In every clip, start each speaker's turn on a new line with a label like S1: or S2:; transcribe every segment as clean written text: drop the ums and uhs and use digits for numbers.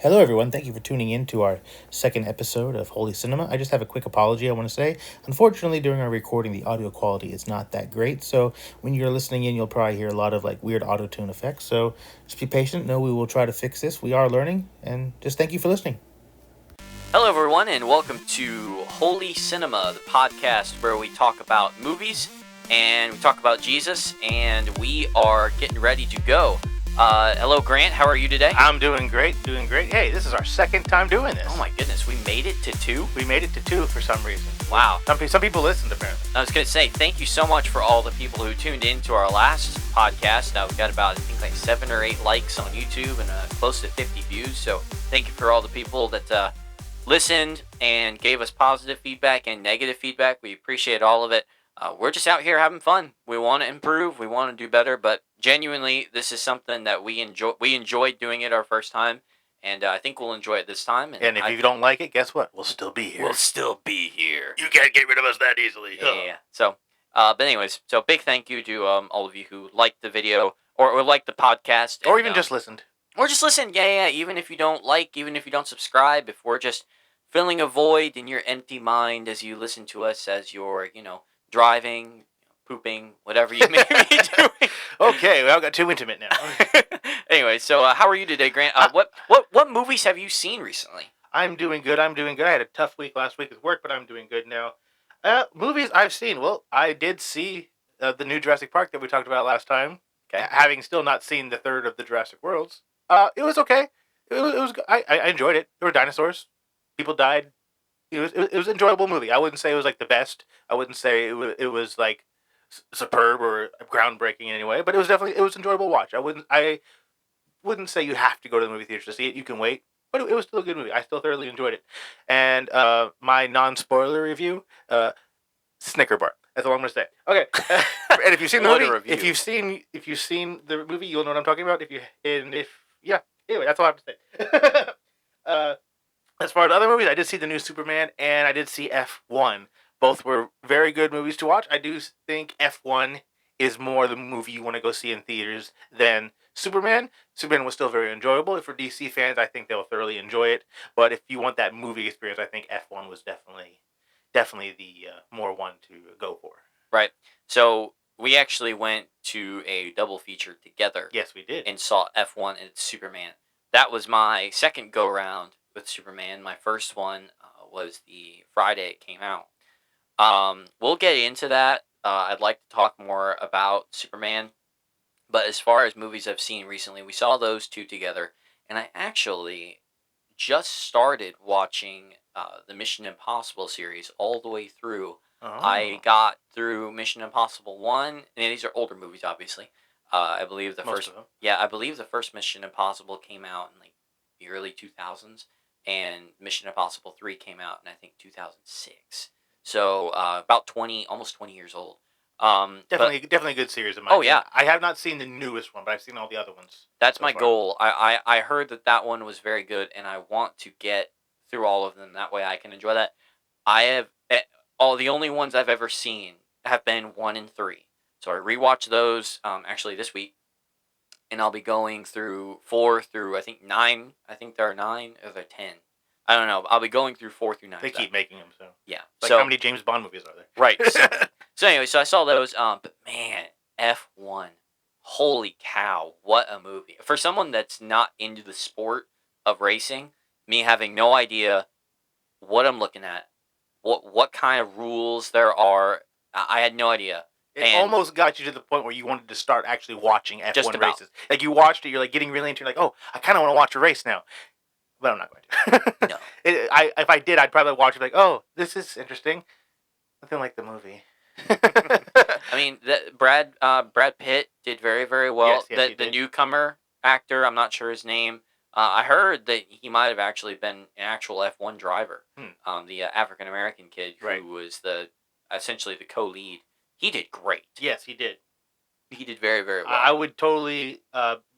S1: Hello, everyone. Thank you for tuning in to our second episode of Holy Cinema. I just have a quick apology I want to say. Unfortunately, during our recording, the audio quality is not that great. So when you're listening in, you'll probably hear a lot of weird auto tune effects. So just be patient. No, we will try to fix this. We are learning. And just thank you for listening.
S2: Hello, everyone, and welcome to Holy Cinema, the podcast where we talk about movies and we talk about Jesus, and we are getting ready to go. Hello, Grant. How are you today?
S1: I'm doing great. Hey, this is our second time doing this.
S2: Oh my goodness, we made it to 2?
S1: We made it to 2 for some reason.
S2: Wow.
S1: Some people listened, apparently.
S2: I was going to say, thank you so much for all the people who tuned in to our last podcast. We've got about, 7 or 8 likes on YouTube and close to 50 views. So thank you for all the people that listened and gave us positive feedback and negative feedback. We appreciate all of it. We're just out here having fun. We want to improve. We want to do better. But genuinely, this is something that we enjoy. We enjoyed doing it our first time, and I think we'll enjoy it this time.
S1: And if you don't like it, guess what? We'll still be here.
S2: We'll still be here.
S1: You can't get rid of us that easily.
S2: Yeah. So, but anyways, big thank you to all of you who liked the video or liked the podcast,
S1: or even just listened.
S2: Or just listen. Yeah. Even if you don't like, even if you don't subscribe, if we're just filling a void in your empty mind as you listen to us as you're, driving, pooping, whatever you may be doing.
S1: Okay, well, I got too intimate now.
S2: Anyway, so how are you today, Grant? What movies have you seen recently?
S1: I'm doing good. I had a tough week last week with work, but I'm doing good now. Movies I've seen. Well, I did see the new Jurassic Park that we talked about last time.
S2: Okay.
S1: Having still not seen the third of the Jurassic Worlds. It was okay. It was. I enjoyed it. There were dinosaurs. People died. It was an enjoyable movie. I wouldn't say it was the best. I wouldn't say it was superb or groundbreaking in any way. But it was enjoyable watch. I wouldn't say you have to go to the movie theater to see it. You can wait. But it was still a good movie. I still thoroughly enjoyed it. And my non-spoiler review, Snicker bar. That's all I'm gonna say. Okay. And if you've seen the movie, if you've seen the movie, you'll know what I'm talking about. Anyway, that's all I have to say. As far as other movies, I did see the new Superman and I did see F1. Both were very good movies to watch. I do think F1 is more the movie you want to go see in theaters than Superman. Superman was still very enjoyable. For DC fans, I think they'll thoroughly enjoy it. But if you want that movie experience, I think F1 was definitely the more one to go for.
S2: Right. So we actually went to a double feature together.
S1: Yes, we did.
S2: And saw F1 and Superman. That was my second go-around with Superman. My first one was the Friday it came out. We'll get into that. I'd like to talk more about Superman. But as far as movies I've seen recently, we saw those two together. And I actually just started watching the Mission Impossible series all the way through.
S1: Oh.
S2: I got through Mission Impossible 1. And these are older movies, obviously. I believe the first Mission Impossible came out in the early 2000s. And Mission Impossible 3 came out in, I think, 2006. So, about almost 20 years old.
S1: Definitely a good series of mine.
S2: Oh, yeah.
S1: I have not seen the newest one, but I've seen all the other ones.
S2: That's my goal. I heard that one was very good, and I want to get through all of them. That way I can enjoy that. The only ones I've ever seen have been 1 and 3. So I rewatched those, actually this week. And I'll be going through 4 through, I think, 9. I think there are 9 or there are 10. I don't know. I'll be going through 4 through 9.
S1: They keep making them, so.
S2: Yeah.
S1: How many James Bond movies are there?
S2: Right. So anyway, I saw those. But man, F1. Holy cow. What a movie. For someone that's not into the sport of racing, me having no idea what I'm looking at, what kind of rules there are, I had no idea.
S1: It almost got you to the point where you wanted to start actually watching F1 races. You watched it, you're getting really into it, I kind of want to watch a race now. But I'm not going to.
S2: No.
S1: If I did, I'd probably watch it this is interesting. Nothing like the movie.
S2: I mean, Brad Pitt did very, very well.
S1: Yes,
S2: the newcomer actor, I'm not sure his name. I heard that he might have actually been an actual F1 driver. The African American kid who was essentially the co-lead. He did great.
S1: Yes, he did.
S2: He did very, very well.
S1: I would totally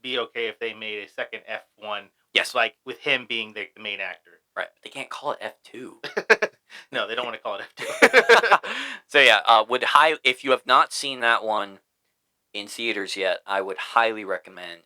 S1: be okay if they made a second F1.
S2: Yes.
S1: With him being the main actor.
S2: Right. But they can't call it F2.
S1: No, they don't want to call it F2.
S2: So yeah, if you have not seen that one in theaters yet, I would highly recommend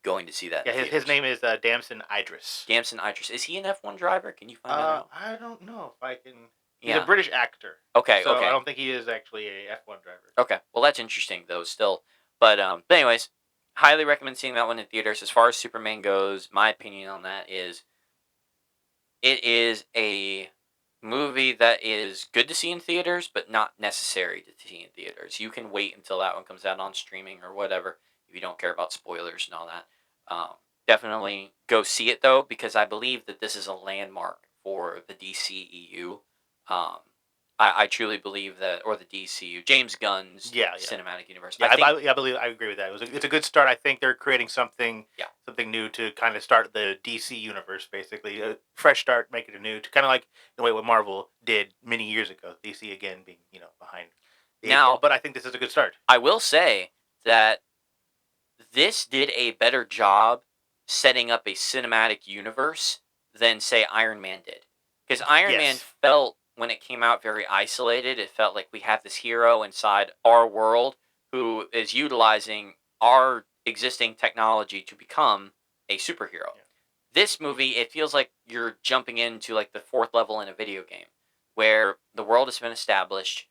S2: going to see that
S1: Yeah,
S2: in
S1: his
S2: theaters.
S1: name is Damson Idris.
S2: Damson Idris. Is he an F1 driver? Can you find that out?
S1: I don't know if I can. He's a
S2: Yeah.
S1: British actor.
S2: Okay.
S1: So I
S2: Okay.
S1: don't think he is actually a F1 driver.
S2: Okay. Well, that's interesting though. Still, but anyways, highly recommend seeing that one in theaters. As far as Superman goes, my opinion on that is it is a movie that is good to see in theaters, but not necessary to see in theaters. You can wait until that one comes out on streaming or whatever if you don't care about spoilers and all that. Definitely go see it though, because I believe that this is a landmark for the DCEU. Um, I truly believe that, or the DCU, James Gunn's
S1: Yeah.
S2: cinematic universe.
S1: Yeah,
S2: I think,
S1: I believe I agree with that. It's a good start. I think they're creating something
S2: yeah,
S1: something new to kind of start the DC universe, basically a fresh start, make it a new, to kind of like the way what Marvel did many years ago. DC again being behind the eight ball,
S2: now
S1: but I think this is a good start.
S2: I will say that this did a better job setting up a cinematic universe than say Iron Man did. Because Iron Man
S1: Yes.
S2: felt, when it came out, very isolated. It felt like we have this hero inside our world who is utilizing our existing technology to become a superhero.
S1: Yeah.
S2: This movie, it feels like you're jumping into like the fourth level in a video game where the world has been established.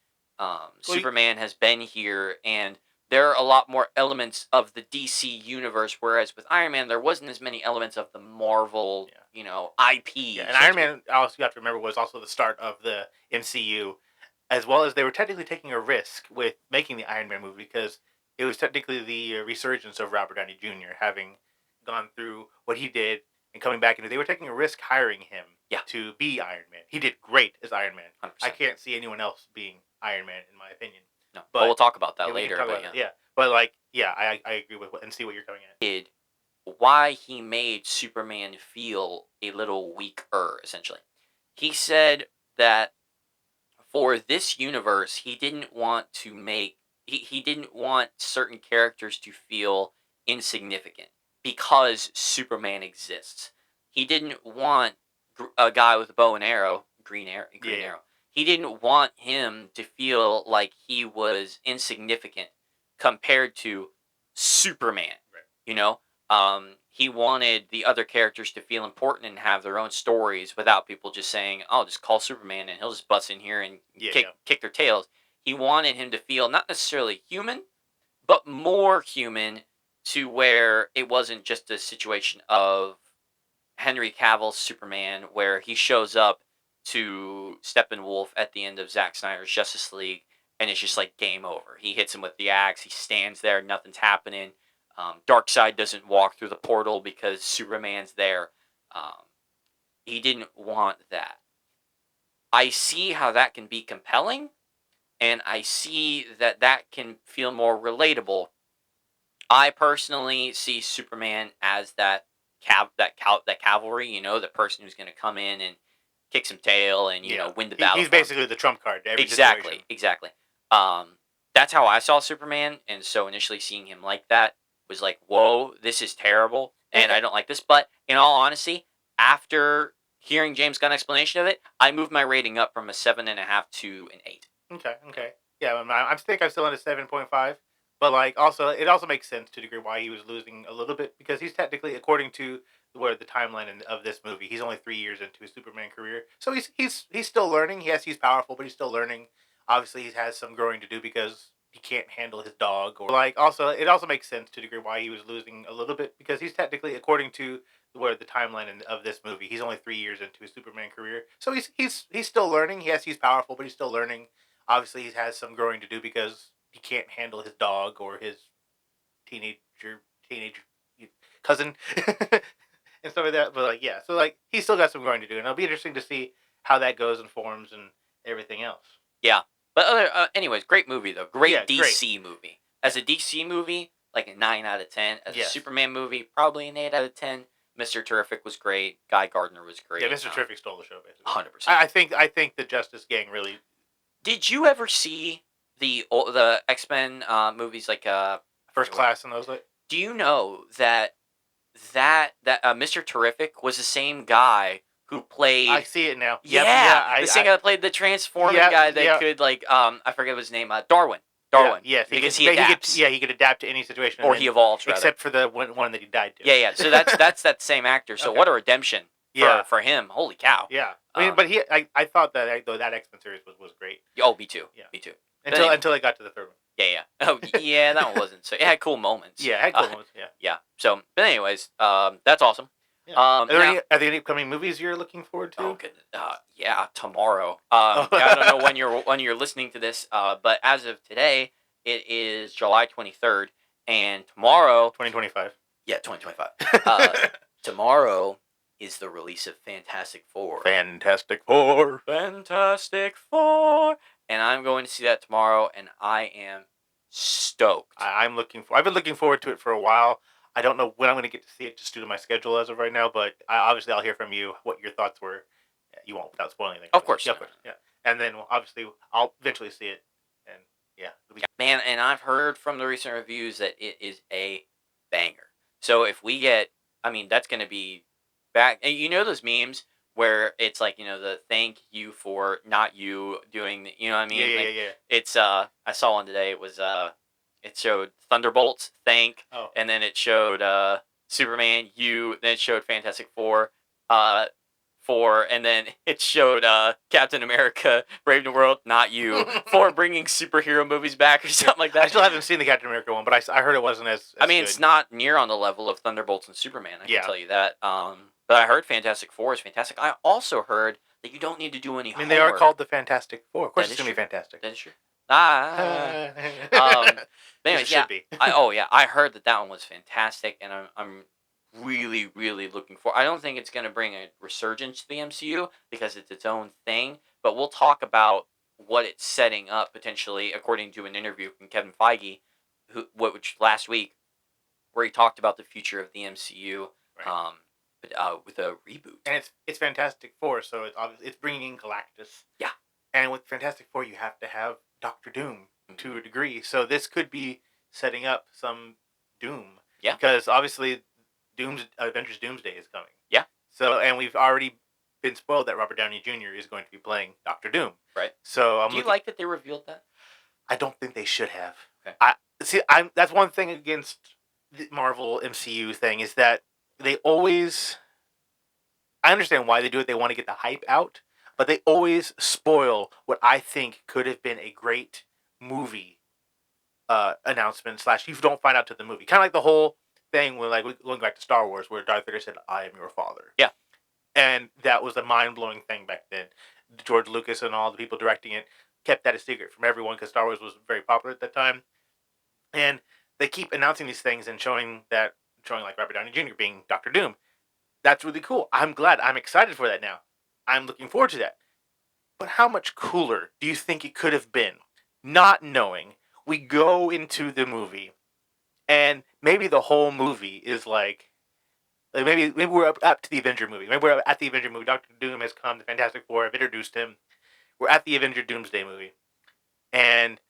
S2: Superman has been here, and there are a lot more elements of the DC universe, whereas with Iron Man, there wasn't as many elements of the Marvel, IP.
S1: Yeah, and Iron Man, also you have to remember, was also the start of the MCU, as well as they were technically taking a risk with making the Iron Man movie because it was technically the resurgence of Robert Downey Jr. having gone through what he did and coming back into. They were taking a risk hiring him to be Iron Man. He did great as Iron Man.
S2: 100%.
S1: I can't see anyone else being Iron Man in my opinion.
S2: No,
S1: but
S2: we'll talk about that
S1: we can
S2: later.
S1: talk
S2: But
S1: about it. But I agree with and see what you're coming at.
S2: did why he made Superman feel a little weaker, essentially. He said that for this universe, he didn't want to make he didn't want certain characters to feel insignificant because Superman exists. He didn't want a guy with a bow and arrow, Green Arrow. He didn't want him to feel like he was insignificant compared to Superman.
S1: Right.
S2: He wanted the other characters to feel important and have their own stories without people just saying, "Oh, just call Superman and he'll just bust in here and kick their tails." He wanted him to feel not necessarily human, but more human, to where it wasn't just a situation of Henry Cavill's Superman where he shows up to Steppenwolf at the end of Zack Snyder's Justice League and it's just like game over. He hits him with the axe. He stands there. Nothing's happening. Darkseid doesn't walk through the portal because Superman's there. He didn't want that. I see how that can be compelling, and I see that that can feel more relatable. I personally see Superman as that cavalry, the person who's going to come in and kick some tail and win the battle.
S1: He's basically the trump card to every
S2: Exactly. That's how I saw Superman, and so initially seeing him like that was like, whoa, this is terrible, and I don't like this. But in all honesty, after hearing James Gunn's explanation of it, I moved my rating up from a 7.5 to an 8.
S1: Okay. Yeah, I think I'm still at a 7.5. But it also makes sense to a degree why he was losing a little bit, because he's technically, according to where the timeline of this movie, he's only 3 years into his Superman career, so he's still learning. Yes, he's powerful, but he's still learning. Obviously, he has some growing to do because he can't handle his dog. Or it also makes sense to a degree why he was losing a little bit, because he's technically, according to where the timeline of this movie, he's only 3 years into his Superman career, so he's still learning. Yes, he's powerful, but he's still learning. Obviously, he has some growing to do because he can't handle his dog or his teenage cousin and stuff like that. But he's still got some growing to do, and it'll be interesting to see how that goes and forms and everything else.
S2: Yeah, but anyways, great movie though. Great DC
S1: great.
S2: movie. As a DC movie, like a 9 out of 10. As a Superman movie, probably an 8 out of 10. Mr. Terrific was great. Guy Gardner was great.
S1: Yeah, Mr. Terrific stole the show basically.
S2: 100%.
S1: I think the Justice Gang really.
S2: Did you ever see the X-Men movies like
S1: First Class and those?
S2: Do you know that Mr. Terrific was the same guy who played?
S1: I see it now.
S2: Yeah, the same guy that played the transforming guy that could I forget his name. Darwin. Darwin.
S1: Yes,
S2: because he adapts.
S1: he could adapt to any situation.
S2: Or he evolves, rather.
S1: Except for the one that he died to.
S2: Yeah. So that's that same actor. So what a redemption for him. Holy cow.
S1: Yeah. I mean, but I thought that that X-Men series was great.
S2: Oh, me too.
S1: Yeah.
S2: Me too.
S1: Until I got to the third one.
S2: Yeah. Oh, yeah, that one wasn't so. It had cool moments.
S1: Yeah, it had cool moments. Yeah.
S2: Yeah. So, but anyways, that's awesome.
S1: Yeah. Are there any upcoming movies you're looking forward to?
S2: Oh, goodness. Yeah, tomorrow. I don't know when you're listening to this, but as of today, it is July 23rd, and tomorrow.
S1: 2025.
S2: Yeah, 2025. Tomorrow is the release of Fantastic Four.
S1: Fantastic Four.
S2: And I'm going to see that tomorrow, and I am stoked.
S1: I've been looking forward to it for a while. I don't know when I'm going to get to see it just due to my schedule as of right now, but obviously I'll hear from you what your thoughts were. You won't without spoiling anything.
S2: Of course.
S1: Yeah, of course. Yeah. And then obviously I'll eventually see it. And yeah.
S2: Man, and I've heard from the recent reviews that it is a banger. So if we get, that's going to be back. And you know those memes where it's like, the thank you for not you doing, you know what I mean?
S1: Yeah.
S2: It's, I saw one today. It was, it showed Thunderbolts, thank, and then it showed Superman, you, then it showed Fantastic Four, and then it showed Captain America, Brave New World, not you, for bringing superhero movies back or something like that.
S1: I still haven't seen the Captain America one, but I heard it wasn't as good.
S2: It's not near on the level of Thunderbolts and Superman, I can tell you that. But I heard Fantastic Four is fantastic. I also heard that you don't need to do any homework.
S1: They are called the Fantastic Four. Of course it's going to be fantastic.
S2: That is true. Anyways,
S1: should be.
S2: I heard that one was fantastic, and I'm really, really looking forward. I don't think it's going to bring a resurgence to the MCU because it's its own thing, but we'll talk about what it's setting up potentially, according to an interview from Kevin Feige, which last week, where he talked about the future of the MCU,
S1: right.
S2: With a reboot.
S1: And it's Fantastic Four, so it's bringing in Galactus.
S2: Yeah. And
S1: with Fantastic Four, you have to have Doctor Doom to a degree, so this could be setting up some Doom.
S2: Yeah.
S1: Because obviously, Avengers Doomsday is coming.
S2: Yeah.
S1: So, and we've already been spoiled that Robert Downey Jr. is going to be playing Doctor Doom.
S2: Right.
S1: So,
S2: do you like that they revealed that?
S1: I don't think they should have.
S2: Okay.
S1: That's one thing against the Marvel MCU thing is that they always. I understand why they do it. They want to get the hype out, but they always spoil what I think could have been a great movie announcement / you don't find out to the movie. Kind of like the whole thing when, going back to Star Wars, where Darth Vader said, "I am your father."
S2: Yeah.
S1: And that was a mind-blowing thing back then. George Lucas and all the people directing it kept that a secret from everyone because Star Wars was very popular at that time. And they keep announcing these things and showing like Robert Downey Jr. being Doctor Doom. That's really cool. I'm glad. I'm excited for that now. I'm looking forward to that. But how much cooler do you think it could have been, not knowing? We go into the movie, and maybe the whole movie is maybe we're up to the Avenger movie. Maybe we're at the Avenger movie. Doctor Doom has come. The Fantastic Four have introduced him. We're at the Avenger Doomsday movie, and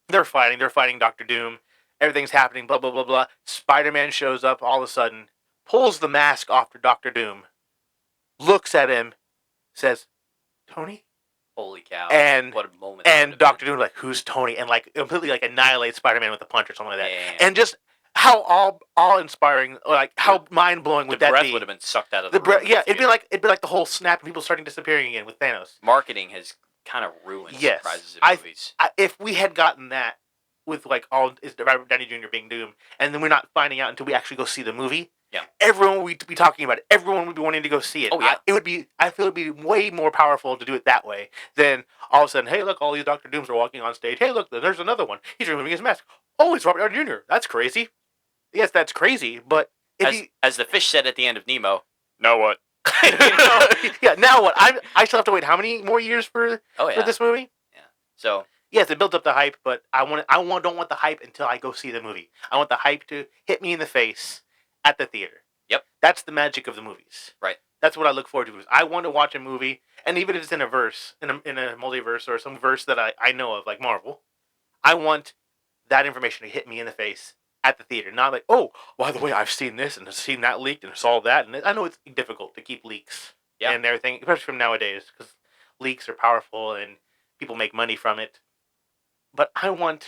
S1: they're fighting. They're fighting Doctor Doom. Everything's happening. Blah blah blah blah. Spider-Man shows up all of a sudden, pulls the mask off to Doctor Doom, looks at him, says, "Tony."
S2: Holy cow!
S1: And
S2: what a moment!
S1: And Doctor Doom who's Tony? And completely annihilates Spider-Man with a punch or something like that.
S2: Yeah.
S1: And just how all inspiring, how mind blowing would that be?
S2: The breath would have been sucked out of the room.
S1: Yeah, it'd be like the whole snap and people starting disappearing again with Thanos.
S2: Marketing has kind of ruined surprises in movies.
S1: If we had gotten that with Robert Downey Jr. being Doom, and then we're not finding out until we actually go see the movie.
S2: Yeah.
S1: Everyone would be talking about it. Everyone would be wanting to go see it.
S2: Oh, yeah.
S1: I feel it'd be way more powerful to do it that way than all of a sudden, hey, look, all these Dr. Dooms are walking on stage. Hey, look, there's another one. He's removing his mask. Oh, it's Robert Downey Jr. That's crazy. Yes, that's crazy, but
S2: as the fish said at the end of Nemo, now what?
S1: Yeah, now what? I still have to wait how many more years for this movie?
S2: Yeah. So
S1: yes, it builds up the hype, but don't want the hype until I go see the movie. I want the hype to hit me in the face at the theater.
S2: Yep.
S1: That's the magic of the movies.
S2: Right.
S1: That's what I look forward to. I want to watch a movie, and even if it's in a verse, in a multiverse or some verse that I know of, like Marvel, I want that information to hit me in the face at the theater. Not like, oh, by the way, I've seen this and I've seen that leaked and saw that. And I know it's difficult to keep leaks and everything, especially from nowadays, because leaks are powerful and people make money from it. but I want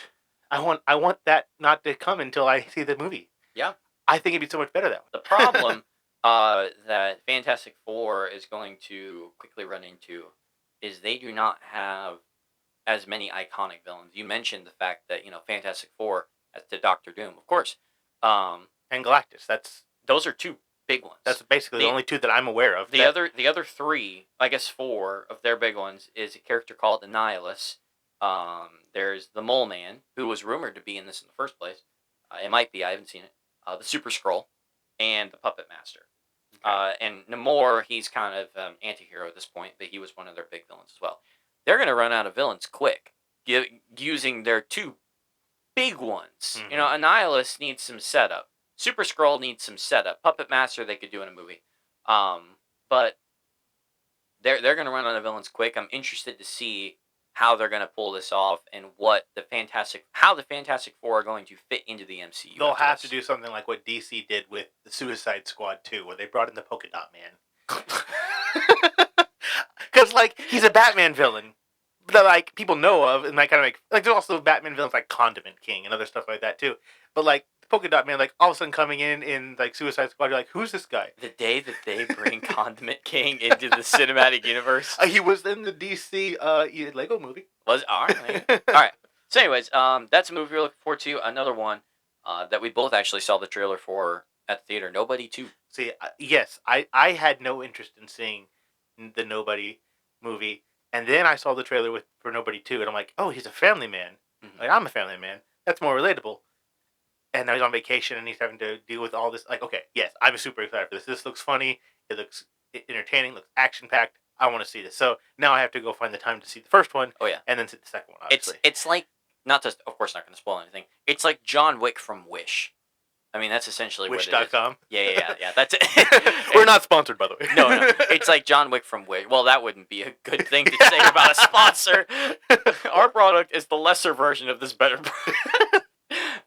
S1: that not to come until I see the movie.
S2: Yeah.
S1: I think it'd be so much better that way.
S2: The problem that Fantastic Four is going to quickly run into is they do not have as many iconic villains. You mentioned the fact that Fantastic Four as to Doctor Doom, of course.
S1: And Galactus.
S2: Those are two big ones.
S1: That's basically the only two that I'm aware of.
S2: The other three, I guess four of their big ones, is a character called Annihilus. There's the Mole Man, who was rumored to be in this in the first place. It might be. I haven't seen it. The Super Skrull, and the Puppet Master.
S1: Okay.
S2: And Namor, he's kind of anti-hero at this point, but he was one of their big villains as well. They're going to run out of villains quick, using their two big ones.
S1: Mm-hmm.
S2: Annihilus needs some setup. Super Skrull needs some setup. Puppet Master, they could do in a movie. But they're going to run out of villains quick. I'm interested to see how they're going to pull this off and how the Fantastic Four are going to fit into the MCU.
S1: They'll have to do something like what DC did with the Suicide Squad 2, where they brought in the Polka Dot Man. Because, he's a Batman villain that, people know of, and kind of there's also Batman villains like Condiment King and other stuff like that, too. But, the Polka Dot Man, all of a sudden coming in Suicide Squad, you're like, who's this guy?
S2: The day that they bring Condiment King into the cinematic universe.
S1: He was in the DC Lego movie.
S2: All right. So anyways, that's a movie we're looking forward to. Another one that we both actually saw the trailer for at the theater, Nobody 2.
S1: See, yes, I had no interest in seeing the Nobody movie, and then I saw the trailer for Nobody 2, and I'm like, oh, he's a family man.
S2: Mm-hmm.
S1: I'm a family man. That's more relatable. And now he's on vacation, and he's having to deal with all this. Okay, yes, I'm super excited for this. This looks funny. It looks entertaining. Looks action-packed. I want to see this. So now I have to go find the time to see the first one.
S2: Oh, yeah.
S1: And then see the second one, obviously.
S2: It's like, of course, not going to spoil anything. It's like John Wick from Wish. I mean, that's essentially
S1: Wish.com.
S2: Yeah, that's it.
S1: We're not sponsored, by the way.
S2: No. It's like John Wick from Wish. Well, that wouldn't be a good thing to say about a sponsor. Our product is the lesser version of this better product.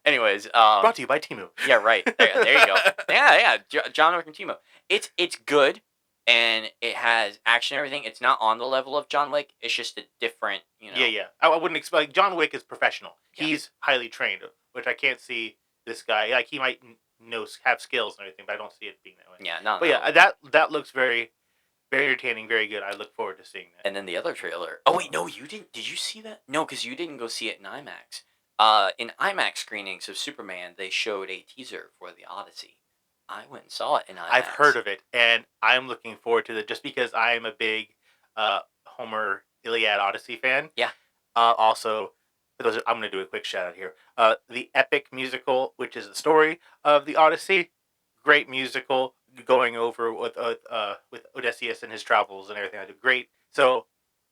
S2: Anyways.
S1: Brought to you by Temu.
S2: Yeah, right. There you go. Yeah. John Wick and Temu. It's good, and it has action and everything. It's not on the level of John Wick. It's just a different,
S1: Yeah. I wouldn't expect... John Wick is professional.
S2: Yeah.
S1: He's highly trained, which I can't see this guy. He might have skills and everything, but I don't see it being that way.
S2: Yeah, no.
S1: But yeah, that looks very, very entertaining, very good. I look forward to seeing that.
S2: And then the other trailer. Oh wait, no, you didn't. Did you see that? No, because you didn't go see it in IMAX. In IMAX screenings of Superman, they showed a teaser for the Odyssey. I went and saw it in IMAX.
S1: I've heard of it, and I'm looking forward to it just because I'm a big Homer Iliad Odyssey fan.
S2: Yeah.
S1: Also, for those, I'm going to do a quick shout out here. The epic musical, which is the story of the Odyssey, great musical going over with Odysseus and his travels and everything. I do great. So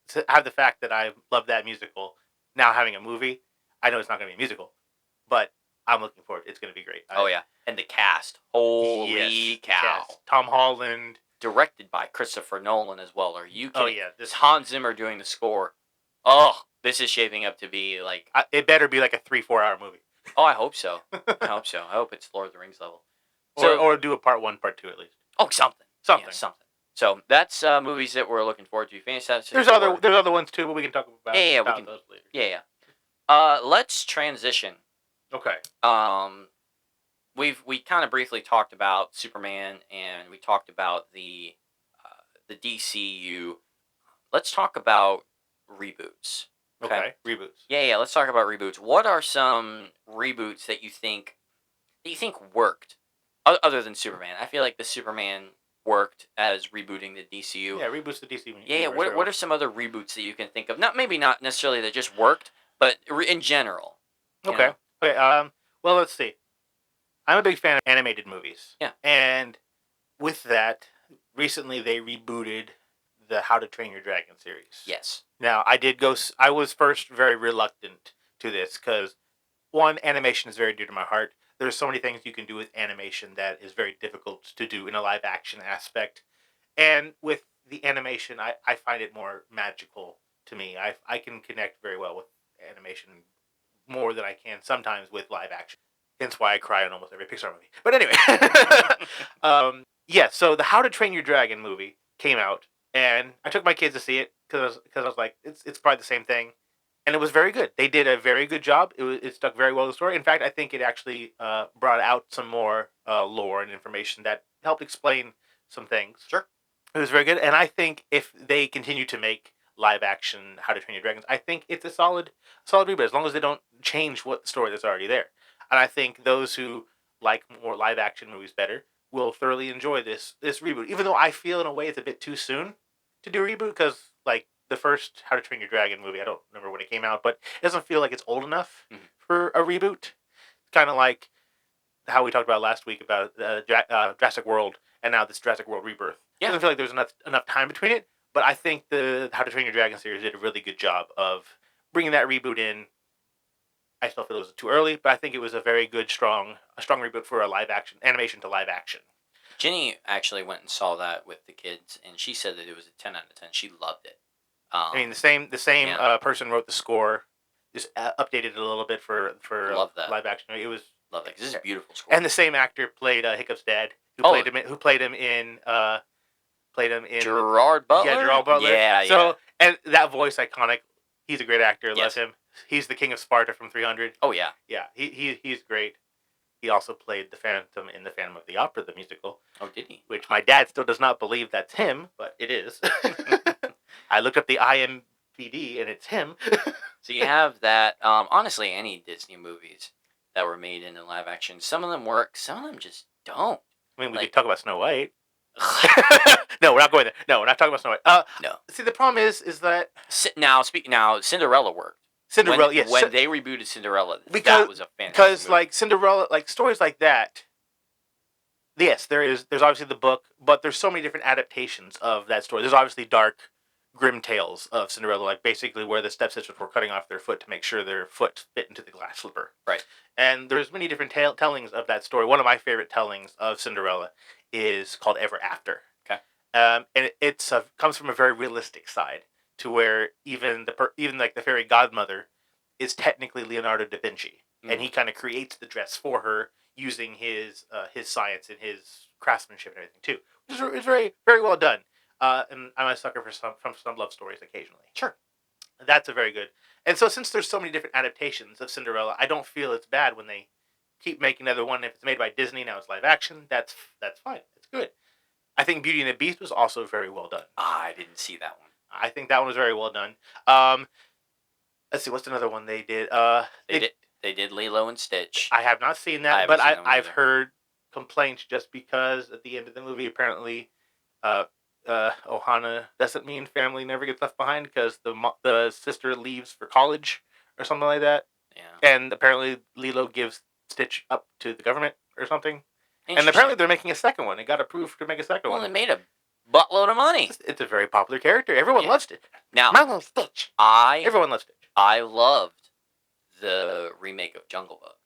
S1: to have the fact that I love that musical now having a movie, I know it's not going to be a musical, but I'm looking forward. It's going to be great.
S2: Oh yeah, and the cast. Holy cow!
S1: Yes. Tom Holland,
S2: directed by Christopher Nolan as well. Are you kidding?
S1: Oh yeah,
S2: this Hans Zimmer doing the score. Oh, this is shaping up to be like.
S1: It better be like a 3-4 hour movie.
S2: Oh, I hope so. I hope so. I hope it's Lord of the Rings level.
S1: Or do a part 1, part 2 at least.
S2: Oh, something.
S1: Something.
S2: Yeah, something. So that's movies that we're looking forward to. Fantastic.
S1: There's other ones too, but we can talk about those later.
S2: Yeah. Let's transition.
S1: Okay.
S2: We kind of briefly talked about Superman, and we talked about the DCU. Let's talk about reboots.
S1: Okay. Reboots.
S2: Yeah. Let's talk about reboots. What are some reboots that you think worked, other than Superman? I feel like the Superman worked as rebooting the DCU.
S1: Yeah, reboots the DCU.
S2: Yeah. What are some other reboots that you can think of? Maybe not necessarily that just worked, but in general.
S1: Okay. Okay. Well, let's see. I'm a big fan of animated movies.
S2: Yeah.
S1: And with that, recently they rebooted the How to Train Your Dragon series.
S2: Yes.
S1: Now, I was first very reluctant to this because, one, animation is very dear to my heart. There's so many things you can do with animation that is very difficult to do in a live action aspect. And with the animation, I find it more magical to me. I can connect very well with animation more than I can sometimes with live action. Hence why I cry on almost every Pixar movie. But anyway. So the How to Train Your Dragon movie came out, and I took my kids to see it because I was like, it's probably the same thing. and it was very good. They did a very good job. It stuck very well to the story. In fact, I think it actually brought out some more lore and information that helped explain some things.
S2: Sure.
S1: It was very good, and I think if they continue to make live action How to Train Your Dragons, I think it's a solid reboot as long as they don't change what the story that's already there. And I think those who like more live action movies better will thoroughly enjoy this reboot. Even though I feel in a way it's a bit too soon to do a reboot because like the first How to Train Your Dragon movie, I don't remember when it came out, but it doesn't feel like it's old enough for a reboot. It's kind of like how we talked about last week about Jurassic World and now this Jurassic World Rebirth. Yeah. It doesn't feel like there's enough time between it, but I think the How to Train Your Dragon series did a really good job of bringing that reboot in. I still feel it was too early, but I think it was a very good, strong reboot for a live action animation to live action.
S2: Jenny actually went and saw that with the kids, and she said that it was a 10 out of 10. She loved it.
S1: I mean, the same person wrote the score, just updated it a little bit for
S2: love that.
S1: Live action. It was
S2: love that. This is a beautiful score.
S1: And the same actor played Hiccup's dad, who played him in
S2: Gerard Butler.
S1: Yeah, Gerard Butler.
S2: Yeah.
S1: So and that voice iconic. He's a great actor. Love him. He's the King of Sparta from 300.
S2: Oh yeah.
S1: Yeah, he's great. He also played the Phantom in the Phantom of the Opera, the musical.
S2: Oh, did he?
S1: Which my dad still does not believe that's him, but it is. I looked up the IMDb and it's him.
S2: So you have that. Honestly, any Disney movies that were made into live action, some of them work, some of them just don't.
S1: I mean, we could talk about Snow White. No, we're not going there. No, we're not talking about Snow White.
S2: No.
S1: See, the problem is that
S2: now Cinderella worked.
S1: Cinderella,
S2: when they rebooted Cinderella,
S1: that
S2: was a fantastic
S1: because
S2: movie.
S1: Like Cinderella, like stories like that. Yes, there's obviously the book, but there's so many different adaptations of that story. There's obviously dark, grim tales of Cinderella, like basically where the stepsisters were cutting off their foot to make sure their foot fit into the glass slipper.
S2: Right.
S1: And there's many different tellings of that story. One of my favorite tellings of Cinderella is called Ever After.
S2: Okay.
S1: And it comes from a very realistic side, to where even like the fairy godmother is technically Leonardo da Vinci, and he kind of creates the dress for her using his science and his craftsmanship and everything too, which is very, very well done. And I'm a sucker for some love stories occasionally.
S2: Sure.
S1: That's a very good. And so since there's so many different adaptations of Cinderella, I don't feel it's bad when they keep making another one. If it's made by Disney, now it's live action, that's fine. It's good. I think Beauty and the Beast was also very well done.
S2: I didn't see that one.
S1: I think that one was very well done. Let's see, what's another one they did?
S2: They did Lilo and Stitch.
S1: I have not seen that, but I've heard complaints just because at the end of the movie, apparently, Ohana doesn't mean family never gets left behind because the sister leaves for college or something like that.
S2: Yeah.
S1: And apparently Lilo gives Stitch up to the government or something. And apparently they're making a second one. It got approved to make a second one.
S2: Well, they made a buttload of money.
S1: It's a very popular character. Everyone loves Stitch.
S2: Now,
S1: my little Stitch. Everyone loves Stitch.
S2: I loved the remake of Jungle Book.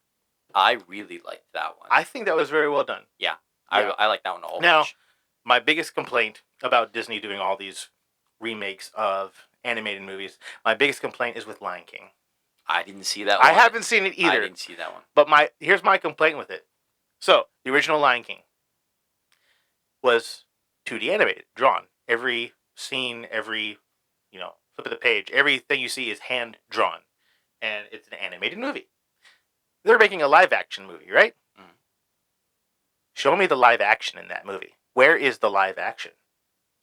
S2: I really liked that one.
S1: I think that was very well done.
S2: Yeah. I like that one a whole
S1: now,
S2: bunch.
S1: My biggest complaint about Disney doing all these remakes of animated movies, my biggest complaint is with Lion King.
S2: I didn't see that one.
S1: I haven't seen it either.
S2: I didn't see that one.
S1: But here's my complaint with it. So, the original Lion King was 2D animated, drawn. Every scene, every, flip of the page, everything you see is hand drawn. And it's an animated movie. They're making a live action movie, right?
S2: Mm-hmm.
S1: Show me the live action in that movie. Where is the live action?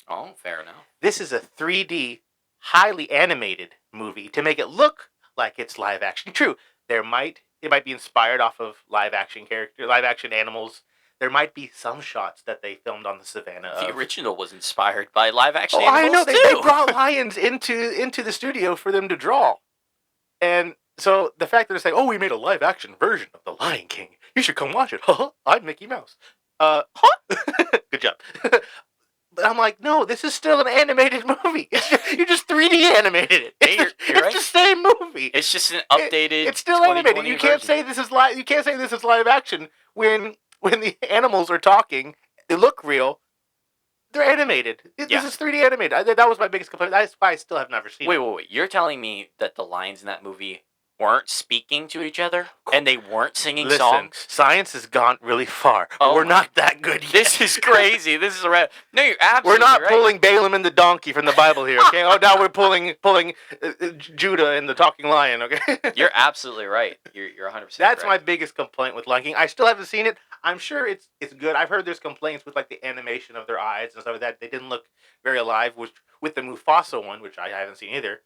S2: Oh, fair enough.
S1: This is a 3D, highly animated movie to make it look like it's live action. True, it might be inspired off of live action animals. There might be some shots that they filmed on the savannah.
S2: The original was inspired by live action
S1: I
S2: animals
S1: know.
S2: too.
S1: They brought lions into the studio for them to draw. And so the fact that they're saying, we made a live action version of The Lion King. You should come watch it. I'm Mickey Mouse. Good job. But I'm like, no, this is still an animated movie. You just 3D animated it. It's
S2: right.
S1: the same movie.
S2: It's just an updated.
S1: It's still animated. You can't say this is live. You can't say this is live action when the animals are talking. They look real. They're animated. This is 3D animated. That was my biggest complaint. That's why I still have never seen it.
S2: Wait. You're telling me that the lions in that movie weren't speaking to each other and they weren't singing
S1: Listen,
S2: songs.
S1: science has gone really far.
S2: Oh
S1: We're
S2: my-
S1: not that good yet.
S2: This is crazy. This is a no. You're absolutely
S1: We're not
S2: right.
S1: pulling Balaam and the donkey from the Bible here, okay? Oh, now we're pulling Judah and the talking lion, okay?
S2: You're absolutely right. You're 100%.
S1: That's my
S2: correct.
S1: biggest complaint with Lion King. I still haven't seen it. I'm sure it's good. I've heard there's complaints with like the animation of their eyes and stuff like that. They didn't look very alive. Which with the Mufasa one, which I haven't seen either,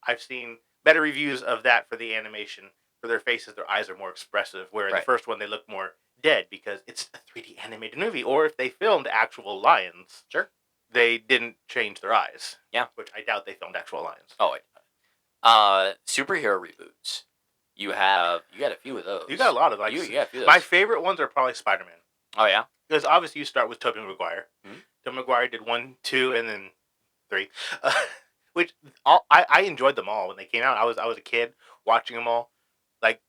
S1: I've seen better reviews of that for the animation for their faces. Their eyes are more expressive. Where in the
S2: Right.
S1: first one they look more dead because it's a 3D animated movie. Or if they filmed actual lions,
S2: Sure.
S1: they didn't change their eyes.
S2: Yeah.
S1: Which I doubt they filmed actual lions.
S2: Oh, wait. Superhero reboots. You got a few of those.
S1: You got a lot of like.
S2: You got a few of those.
S1: My favorite ones are probably Spider-Man.
S2: Oh yeah.
S1: Because obviously you start with Tobey Maguire.
S2: Mhm.
S1: Tobey Maguire did 1, 2, and then 3, which I enjoyed them all when they came out. I was a kid watching them all. Like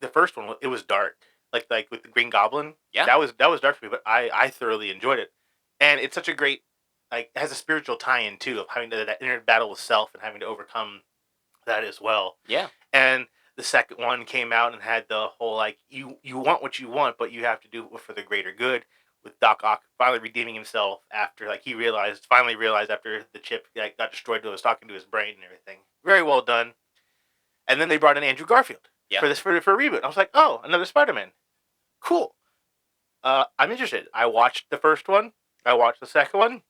S1: the first one, it was dark, like with the Green Goblin.
S2: Yeah.
S1: that was dark for me, but I thoroughly enjoyed it, and it's such a great it has a spiritual tie-in too of having that inner battle with self and having to overcome that as well.
S2: Yeah.
S1: And the second one came out and had the whole like you want what you want, but you have to do it for the greater good. With Doc Ock finally redeeming himself after he finally realized after the chip got destroyed, that it was talking to his brain and everything. Very well done. And then they brought in Andrew Garfield for a reboot. I was like, oh, another Spider-Man, cool. I'm interested. I watched the first one. I watched the second one.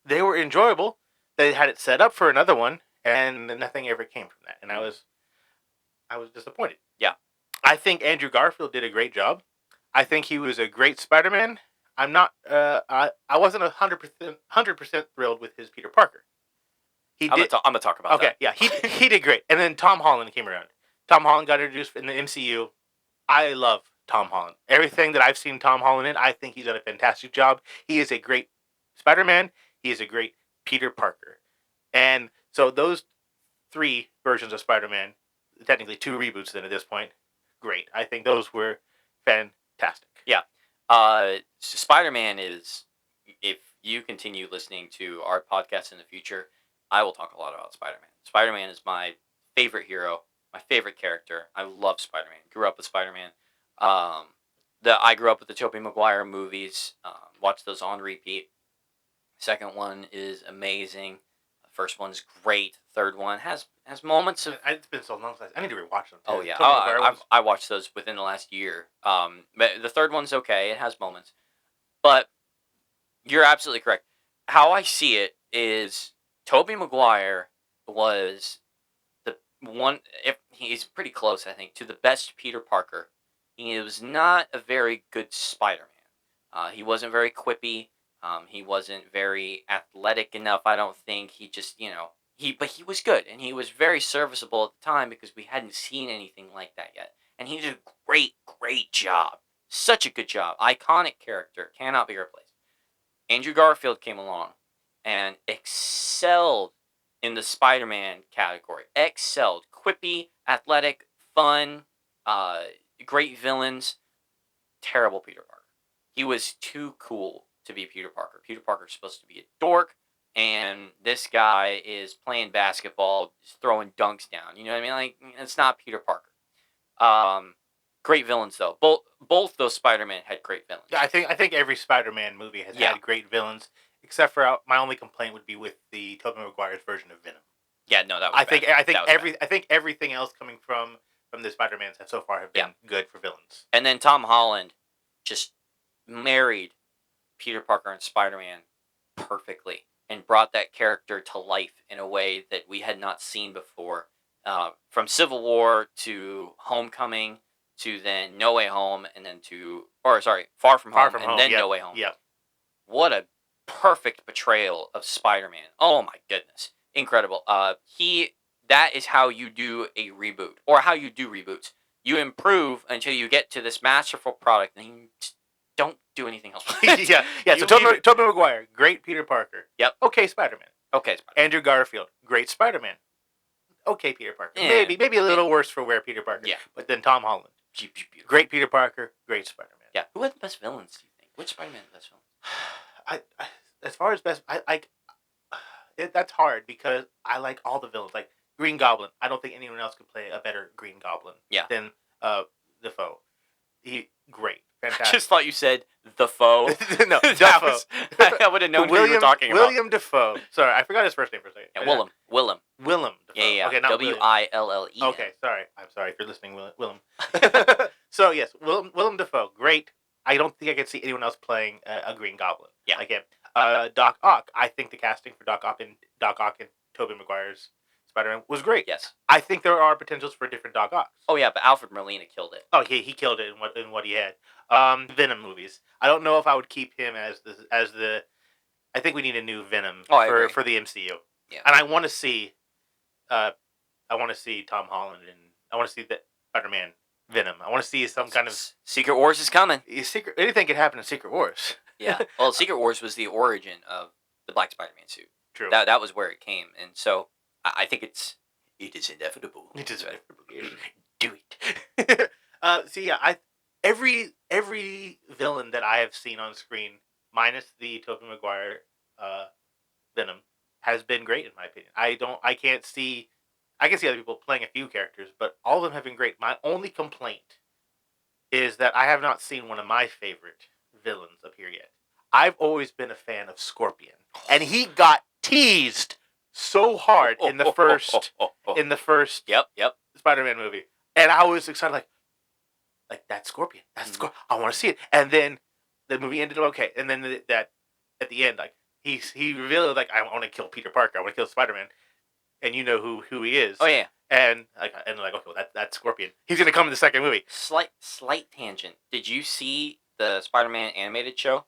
S1: They were enjoyable. They had it set up for another one, and nothing ever came from that. And I was disappointed.
S2: Yeah.
S1: I think Andrew Garfield did a great job. I think he was a great Spider-Man. I'm not. I wasn't 100% thrilled with his Peter Parker.
S2: I'm gonna talk about that.
S1: Okay, yeah, he did great. And then Tom Holland came around. Tom Holland got introduced in the MCU. I love Tom Holland. Everything that I've seen Tom Holland in, I think he's done a fantastic job. He is a great Spider-Man. He is a great Peter Parker. And so those 3 versions of Spider-Man, technically 2 reboots then at this point, great. I think those were fantastic.
S2: Yeah. Spider-Man is, if you continue listening to our podcast in the future, I will talk a lot about Spider-Man. Spider-Man is my favorite hero, my favorite character. I love Spider-Man. Grew up with Spider-Man. I grew up with the Tobey Maguire movies. Watched those on repeat. Second one is amazing. The first one's great. Third one has moments of.
S1: It's been so long since I need to rewatch them. Too.
S2: Oh yeah, I watched those within the last year. But the third one's okay. It has moments, but you're absolutely correct. How I see it is Tobey Maguire was the one. If he's pretty close, I think, to the best Peter Parker. He was not a very good Spider-Man. He wasn't very quippy. He wasn't very athletic enough. I don't think he just but he was good, and he was very serviceable at the time because we hadn't seen anything like that yet. And he did a great job. Such a good job. Iconic character. Cannot be replaced. Andrew Garfield came along and excelled in the Spider-Man category. Excelled. Quippy, athletic, fun, great villains. Terrible Peter Parker. He was too cool to be Peter Parker. Peter Parker's supposed to be a dork. And this guy is playing basketball, throwing dunks down. You know what I mean? Like, it's not Peter Parker. Great villains though. Both those Spider-Man had great villains.
S1: Yeah, I think every Spider-Man movie has had great villains, except for my only complaint would be with the Tobey Maguire's version of Venom.
S2: Yeah, no, that was.
S1: I think everything else coming from the Spider-Mans so far have been good for villains.
S2: And then Tom Holland just married Peter Parker and Spider-Man perfectly. And brought that character to life in a way that we had not seen before. From Civil War to Homecoming to then No Way Home and then Far From Home and then No Way Home.
S1: Yeah.
S2: What a perfect portrayal of Spider-Man. Oh my goodness. Incredible. That is how you do a reboot or how you do reboots. You improve until you get to this masterful product and you don't do anything else.
S1: yeah. So Tobey Maguire, great Peter Parker.
S2: Yep.
S1: Okay, Spider-Man.
S2: Okay, Spider-Man.
S1: Andrew Garfield, great Spider-Man. Okay, Peter Parker.
S2: Yeah.
S1: Maybe a little worse for where Peter Parker.
S2: Yeah.
S1: But then Tom Holland, great Peter Parker, great Spider-Man.
S2: Yeah. Who had the best villains? Do you think? Which Spider-Man had the best villains?
S1: As far as best, that's hard because I like all the villains. Like Green Goblin. I don't think anyone else could play a better Green Goblin than Defoe. Great.
S2: I
S1: Fantastic.
S2: just thought you said the foe.
S1: No, Defoe.
S2: I would have known who you were talking about.
S1: William Defoe. Sorry, I forgot his first name for a second.
S2: Yeah, Willem.
S1: Willem Defoe.
S2: Yeah.
S1: Okay, not
S2: Wille.
S1: Okay, sorry. I'm sorry if you're listening, Willem. So, yes, Willem Defoe. Great. I don't think I could see anyone else playing a Green Goblin.
S2: Yeah.
S1: Like him. Doc Ock. I think the casting for Doc Ock and Tobey Maguire's Spider-Man was great.
S2: Yes.
S1: I think there are potentials for different Doc Ocks.
S2: Oh yeah, but Alfred Molina killed it.
S1: Oh, he killed it in what he had. Venom movies. I don't know if I would keep him as the. I think we need a new Venom for the MCU.
S2: Yeah.
S1: And I want to see. I want to see Tom Holland and I want to see the Spider-Man Venom. I want to see some kind of
S2: Secret Wars is coming.
S1: Anything could happen in Secret Wars.
S2: Yeah. Well, Secret Wars was the origin of the Black Spider-Man suit.
S1: True.
S2: That was where it came, and so I think it is inevitable.
S1: It is inevitable. Do it. Every villain that I have seen on screen, minus the Tobey Maguire Venom, has been great in my opinion. I can see other people playing a few characters, but all of them have been great. My only complaint is that I have not seen one of my favorite villains appear yet. I've always been a fan of Scorpion, and he got teased so hard in the first
S2: Yep.
S1: Spider-Man movie, and I was excited like that's Scorpion. I want to see it. And then the movie ended okay, and then that at the end, like he revealed like I want to kill Peter Parker. I want to kill Spider-Man, and you know who he is.
S2: Oh yeah.
S1: And like okay, well, that's Scorpion. He's gonna come in the second movie.
S2: Slight tangent. Did you see the Spider-Man animated show?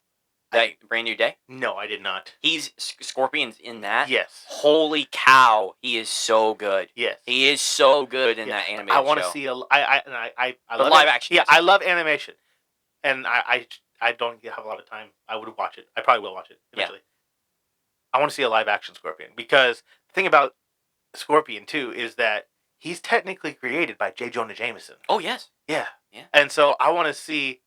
S2: That Brand New Day?
S1: No, I did not.
S2: He's Scorpion's in that.
S1: Yes.
S2: Holy cow, he is so good.
S1: Yes.
S2: He is so good in that animated show.
S1: I want to see I love
S2: live action.
S1: Yeah, I love animation, and I don't have a lot of time. I would watch it. I probably will watch it eventually. Yeah. I want to see a live action Scorpion because the thing about Scorpion too is that he's technically created by J. Jonah Jameson.
S2: Oh yes.
S1: Yeah. And so I want to see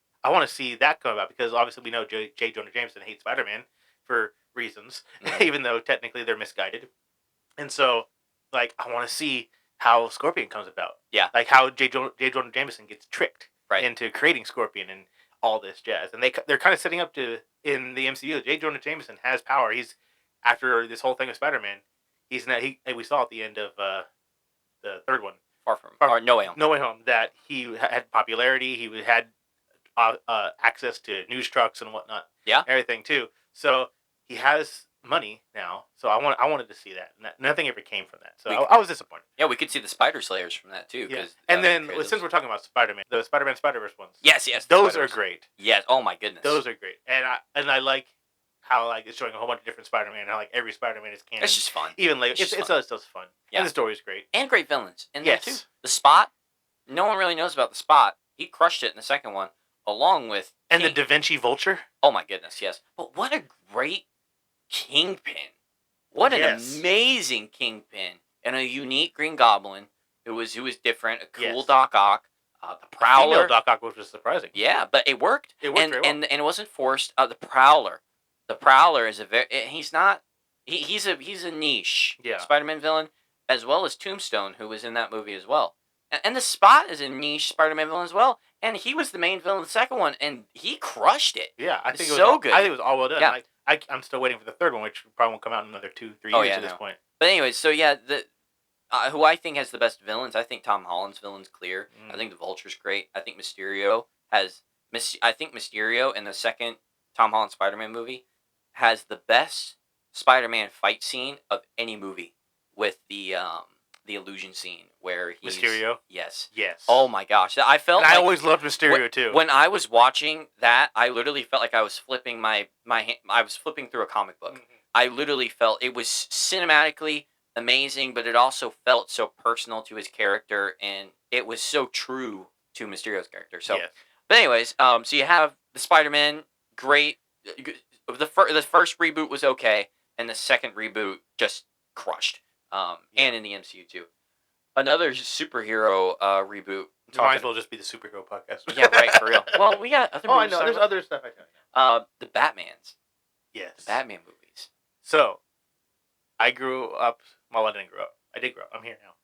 S1: that come about because obviously we know J. Jonah Jameson hates Spider-Man for reasons, even though technically they're misguided. And so, like, I want to see how Scorpion comes about. Yeah. Like how J. Jonah Jameson gets tricked into creating Scorpion and all this jazz. And they're kind of setting up to in the MCU. J. Jonah Jameson has power. He's after this whole thing with Spider-Man. We saw at the end of the third one.
S2: No Way Home.
S1: No Way Home. That he had popularity. He had access to news trucks and whatnot. Yeah. Everything too. So he has money now. So I wanted to see that. Nothing ever came from that. So I was disappointed.
S2: Yeah, we could see the Spider Slayers from that too.
S1: Yeah. And then since we're talking about Spider-Man, the Spider-Man Spider-Verse ones.
S2: Yes.
S1: Those are great.
S2: Yes. Oh my goodness.
S1: Those are great. And I like how like it's showing a whole bunch of different Spider-Man. And how like every Spider-Man is canon.
S2: It's just fun.
S1: Even like it's just fun. Yeah. And the story is great.
S2: And great villains in there too. The Spot. No one really knows about the Spot. He crushed it in the second one. Along with
S1: the Da Vinci Vulture.
S2: Oh my goodness, yes! But what a great Kingpin! What an amazing Kingpin and a unique Green Goblin who was different. A cool Doc Ock, the Prowler.
S1: Female Doc Ock, which was surprising.
S2: Yeah, but it worked.
S1: It worked very well.
S2: And it wasn't forced. The Prowler is he's a niche Spider-Man villain as well as Tombstone, who was in that movie as well. And the Spot is a niche Spider-Man villain as well. And he was the main villain in the second one, and he crushed it.
S1: Yeah, I think
S2: it was
S1: good. I think it was all well done. Yeah. I'm still waiting for the third one, which probably won't come out in another 2-3 years at this point.
S2: But anyway, so yeah, who I think has the best villains, I think Tom Holland's villain's clear. I think the Vulture's great. I think Mysterio in the second Tom Holland Spider-Man movie has the best Spider-Man fight scene of any movie with the illusion scene where he's
S1: Mysterio.
S2: Yes.
S1: Yes.
S2: Oh my gosh, I felt.
S1: And I always loved Mysterio too.
S2: When I was watching that, I literally felt like I was flipping I was flipping through a comic book. Mm-hmm. I literally felt it was cinematically amazing, but it also felt so personal to his character, and it was so true to Mysterio's character. So, but anyways, so you have the Spider-Man, great. The first reboot was okay, and the second reboot just crushed. And in the MCU too. Another superhero reboot.
S1: Might as well just be the superhero podcast.
S2: Yeah, right, for real. Well, we got other movies.
S1: I know. There's other stuff I know.
S2: The Batmans.
S1: Yes.
S2: The Batman movies.
S1: So, I grew up. Well, I didn't grow up. I did grow up. I'm here now.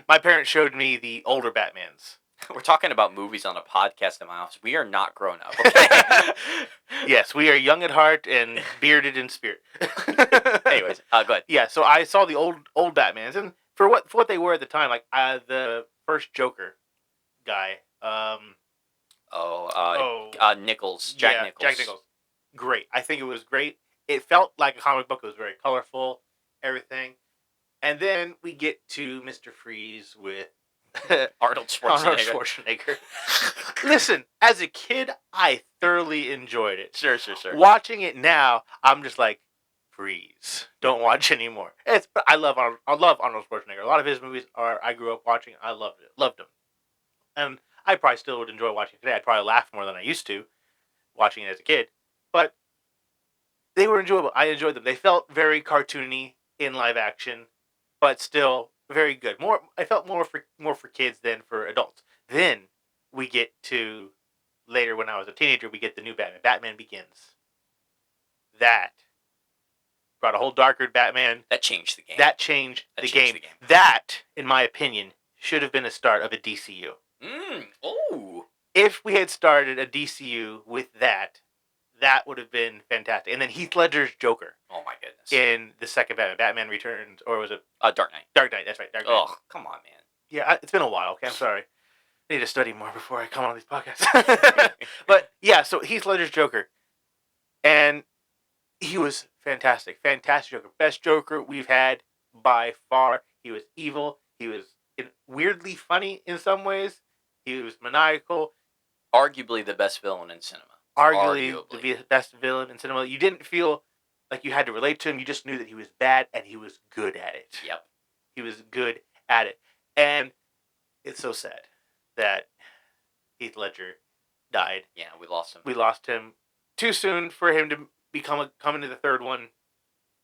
S1: My parents showed me the older Batmans.
S2: We're talking about movies on a podcast in my office. We are not grown up. Okay.
S1: Yes, we are young at heart and bearded in spirit.
S2: Anyways, go ahead.
S1: Yeah, so I saw the old Batmans, and for what they were at the time, like the first Joker guy.
S2: Nichols, Jack
S1: yeah,
S2: Nichols.
S1: Jack Nichols. Great. I think it was great. It felt like a comic book. It was very colorful, everything. And then we get to Mr. Freeze with
S2: Arnold
S1: Schwarzenegger. Listen, as a kid, I thoroughly enjoyed it.
S2: Sure.
S1: Watching it now, I'm just like, freeze. Don't watch anymore. But I love Arnold Schwarzenegger. A lot of his movies I grew up watching. I loved them. And I probably still would enjoy watching it today. I'd probably laugh more than I used to watching it as a kid. But they were enjoyable. I enjoyed them. They felt very cartoony in live action, but still very good. I felt more for kids than for adults. Then we get to later when I was a teenager, we get the new Batman. Batman Begins. That brought a whole darker Batman.
S2: That changed the game.
S1: That changed the game. That, in my opinion, should have been a start of a DCU. If we had started a DCU with that would have been fantastic. And then Heath Ledger's Joker.
S2: Oh my goodness.
S1: In the second Batman Returns, or was it?
S2: Dark Knight.
S1: Dark Knight, that's right. Dark Knight.
S2: Oh, come on, man.
S1: Yeah, it's been a while, okay? I'm sorry. I need to study more before I come on these podcasts. But, yeah, so Heath Ledger's Joker. And he was fantastic. Fantastic Joker. Best Joker we've had by far. He was evil. He was weirdly funny in some ways. He was maniacal.
S2: Arguably the best villain in cinema.
S1: Arguably the best villain in cinema. You didn't feel like you had to relate to him. You just knew that he was bad and he was good at it.
S2: Yep.
S1: He was good at it. And it's so sad that Heath Ledger died.
S2: Yeah, we lost him.
S1: We lost him too soon for him to come into the third one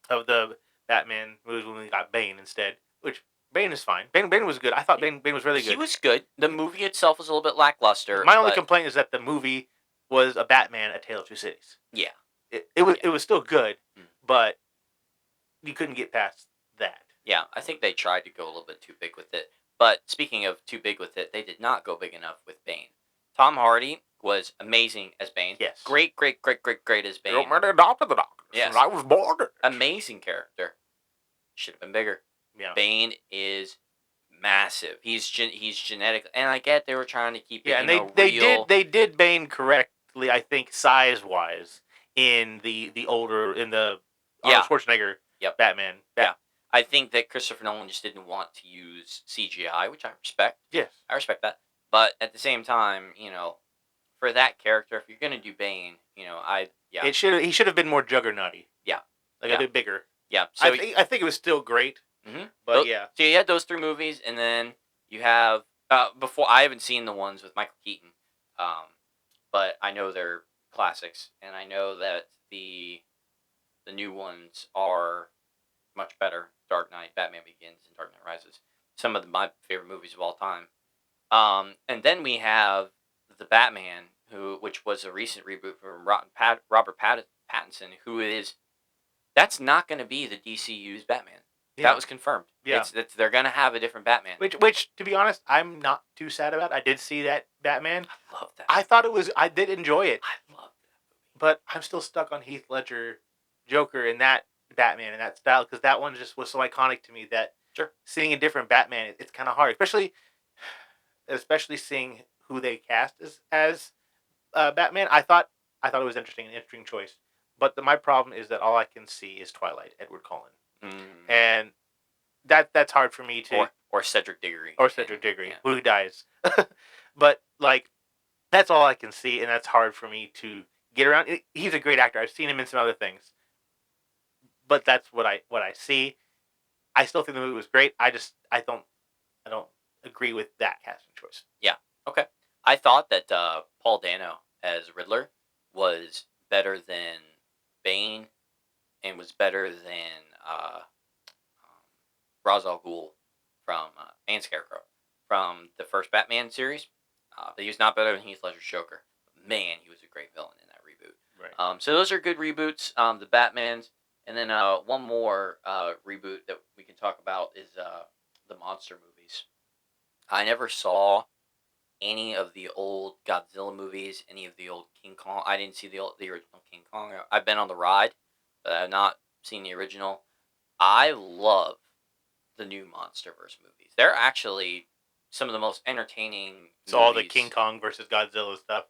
S1: of the Batman movies when we got Bane instead, which Bane is fine. Bane was good. I thought Bane was really good.
S2: He was good. The movie itself was a little bit lackluster.
S1: My only complaint is that the movie was a Batman, A Tale of Two Cities.
S2: Yeah.
S1: It was still good, but you couldn't get past that.
S2: Yeah, I think they tried to go a little bit too big with it. But speaking of too big with it, they did not go big enough with Bane. Tom Hardy was amazing as Bane.
S1: Yes.
S2: Great as Bane.
S1: You adopted the doctor.
S2: Yes.
S1: I was born.
S2: Amazing character. Should have been bigger.
S1: Yeah.
S2: Bane is massive. He's genetic, and I get they were trying to keep it.
S1: Yeah, and they did Bane correctly, I think, size wise in the Arnold Schwarzenegger Batman.
S2: Yeah. I think that Christopher Nolan just didn't want to use CGI, which I respect.
S1: Yes.
S2: I respect that. But at the same time, for that character, if you're going to do Bane, he
S1: should have been more juggernauty.
S2: Yeah.
S1: Like a bit bigger.
S2: Yeah. So
S1: I think it was still great.
S2: Mm-hmm.
S1: But yeah.
S2: So you had those three movies, and then you have, before, I haven't seen the ones with Michael Keaton, but I know they're classics, and I know that the new ones are much better. Dark Knight, Batman Begins, and Dark Knight Rises. Some of my favorite movies of all time. And then we have the Batman, which was a recent reboot from Robert Pattinson, that's not going to be the DCU's Batman. Yeah. That was confirmed.
S1: Yeah.
S2: They're going to have a different Batman.
S1: Which, to be honest, I'm not too sad about. I did see that Batman.
S2: I love that.
S1: I did enjoy it.
S2: I love that.
S1: But I'm still stuck on Heath Ledger Joker and that Batman and that style, because that one just was so iconic to me that seeing a different Batman, it's kind of hard, especially seeing who they cast as Batman. I thought it was an interesting choice, but my problem is that all I can see is Twilight, Edward Cullen, and that's hard for me to
S2: or Cedric Diggory
S1: who dies, but like that's all I can see, and that's hard for me to get around. He's a great actor. I've seen him in some other things. But that's what I see. I still think the movie was great. I don't agree with that casting choice.
S2: Yeah. Okay. I thought that Paul Dano as Riddler was better than Bane, and was better than Ra's al Ghul and Scarecrow from the first Batman series. But he was not better than Heath Ledger's Joker. Man, he was a great villain in that reboot.
S1: Right.
S2: So those are good reboots. The Batmans. And then one more reboot that we can talk about is the monster movies. I never saw any of the old Godzilla movies, any of the old King Kong. I didn't see the original King Kong. I've been on the ride, but I've not seen the original. I love the new MonsterVerse movies. They're actually some of the most entertaining
S1: So
S2: movies.
S1: all the King Kong versus Godzilla stuff.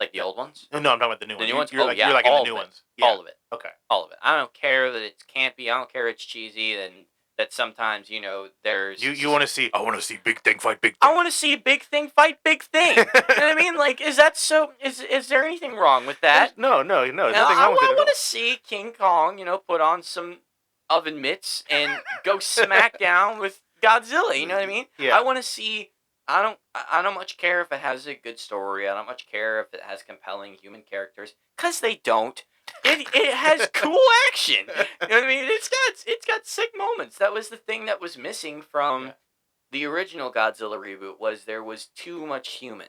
S2: Like the old ones?
S1: No, I'm talking about the new ones.
S2: The new ones?
S1: You're like in
S2: all
S1: the new
S2: of it.
S1: ones. Yeah.
S2: All of it.
S1: Okay.
S2: All of it. I don't care that it's campy. I don't care it's cheesy. And that sometimes, there's...
S1: You want to see... I want to see big thing fight big thing.
S2: I want to see big thing fight big thing. You know what I mean? Like, is that so... Is there anything wrong with that?
S1: No. There's nothing wrong with it.
S2: I want to see King Kong, put on some oven mitts and go smack down with Godzilla. You know what I mean?
S1: Yeah.
S2: I want to see... I don't much care if it has a good story. I don't much care if it has compelling human characters, because they don't. It has cool action. You know what I mean? It's got sick moments. That was the thing that was missing from the original Godzilla reboot, was there was too much human.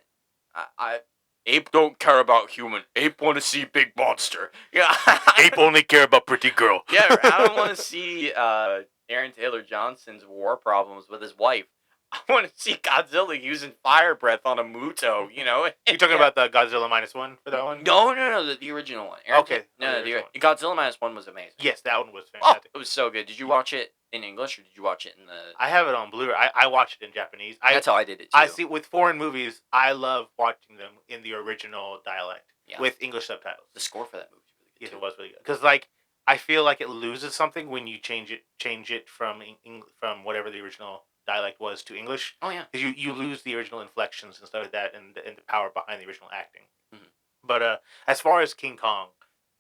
S2: Ape don't care about human. Ape want to see big monster. Yeah.
S1: Ape only care about pretty girl.
S2: Yeah, I don't want to see Aaron Taylor Johnson's war problems with his wife. I want to see Godzilla using fire breath on a Muto,
S1: You're talking about the Godzilla -1 for that one?
S2: No, the original one. The Godzilla -1 was amazing.
S1: Yes, that one was fantastic.
S2: Oh, it was so good. Did you watch it in English or did you watch it in the...
S1: I have it on Blu-ray. I watched it in Japanese.
S2: That's how I did it, too.
S1: I see, with foreign movies, I love watching them in the original dialect with English subtitles.
S2: The score for that movie was really good,
S1: Yes,
S2: too.
S1: it was really good. Because, I feel like it loses something when you change it from whatever the original dialect was to English.
S2: Oh, yeah.
S1: Because you lose the original inflections and stuff like that, and the power behind the original acting.
S2: Mm-hmm.
S1: But as far as King Kong,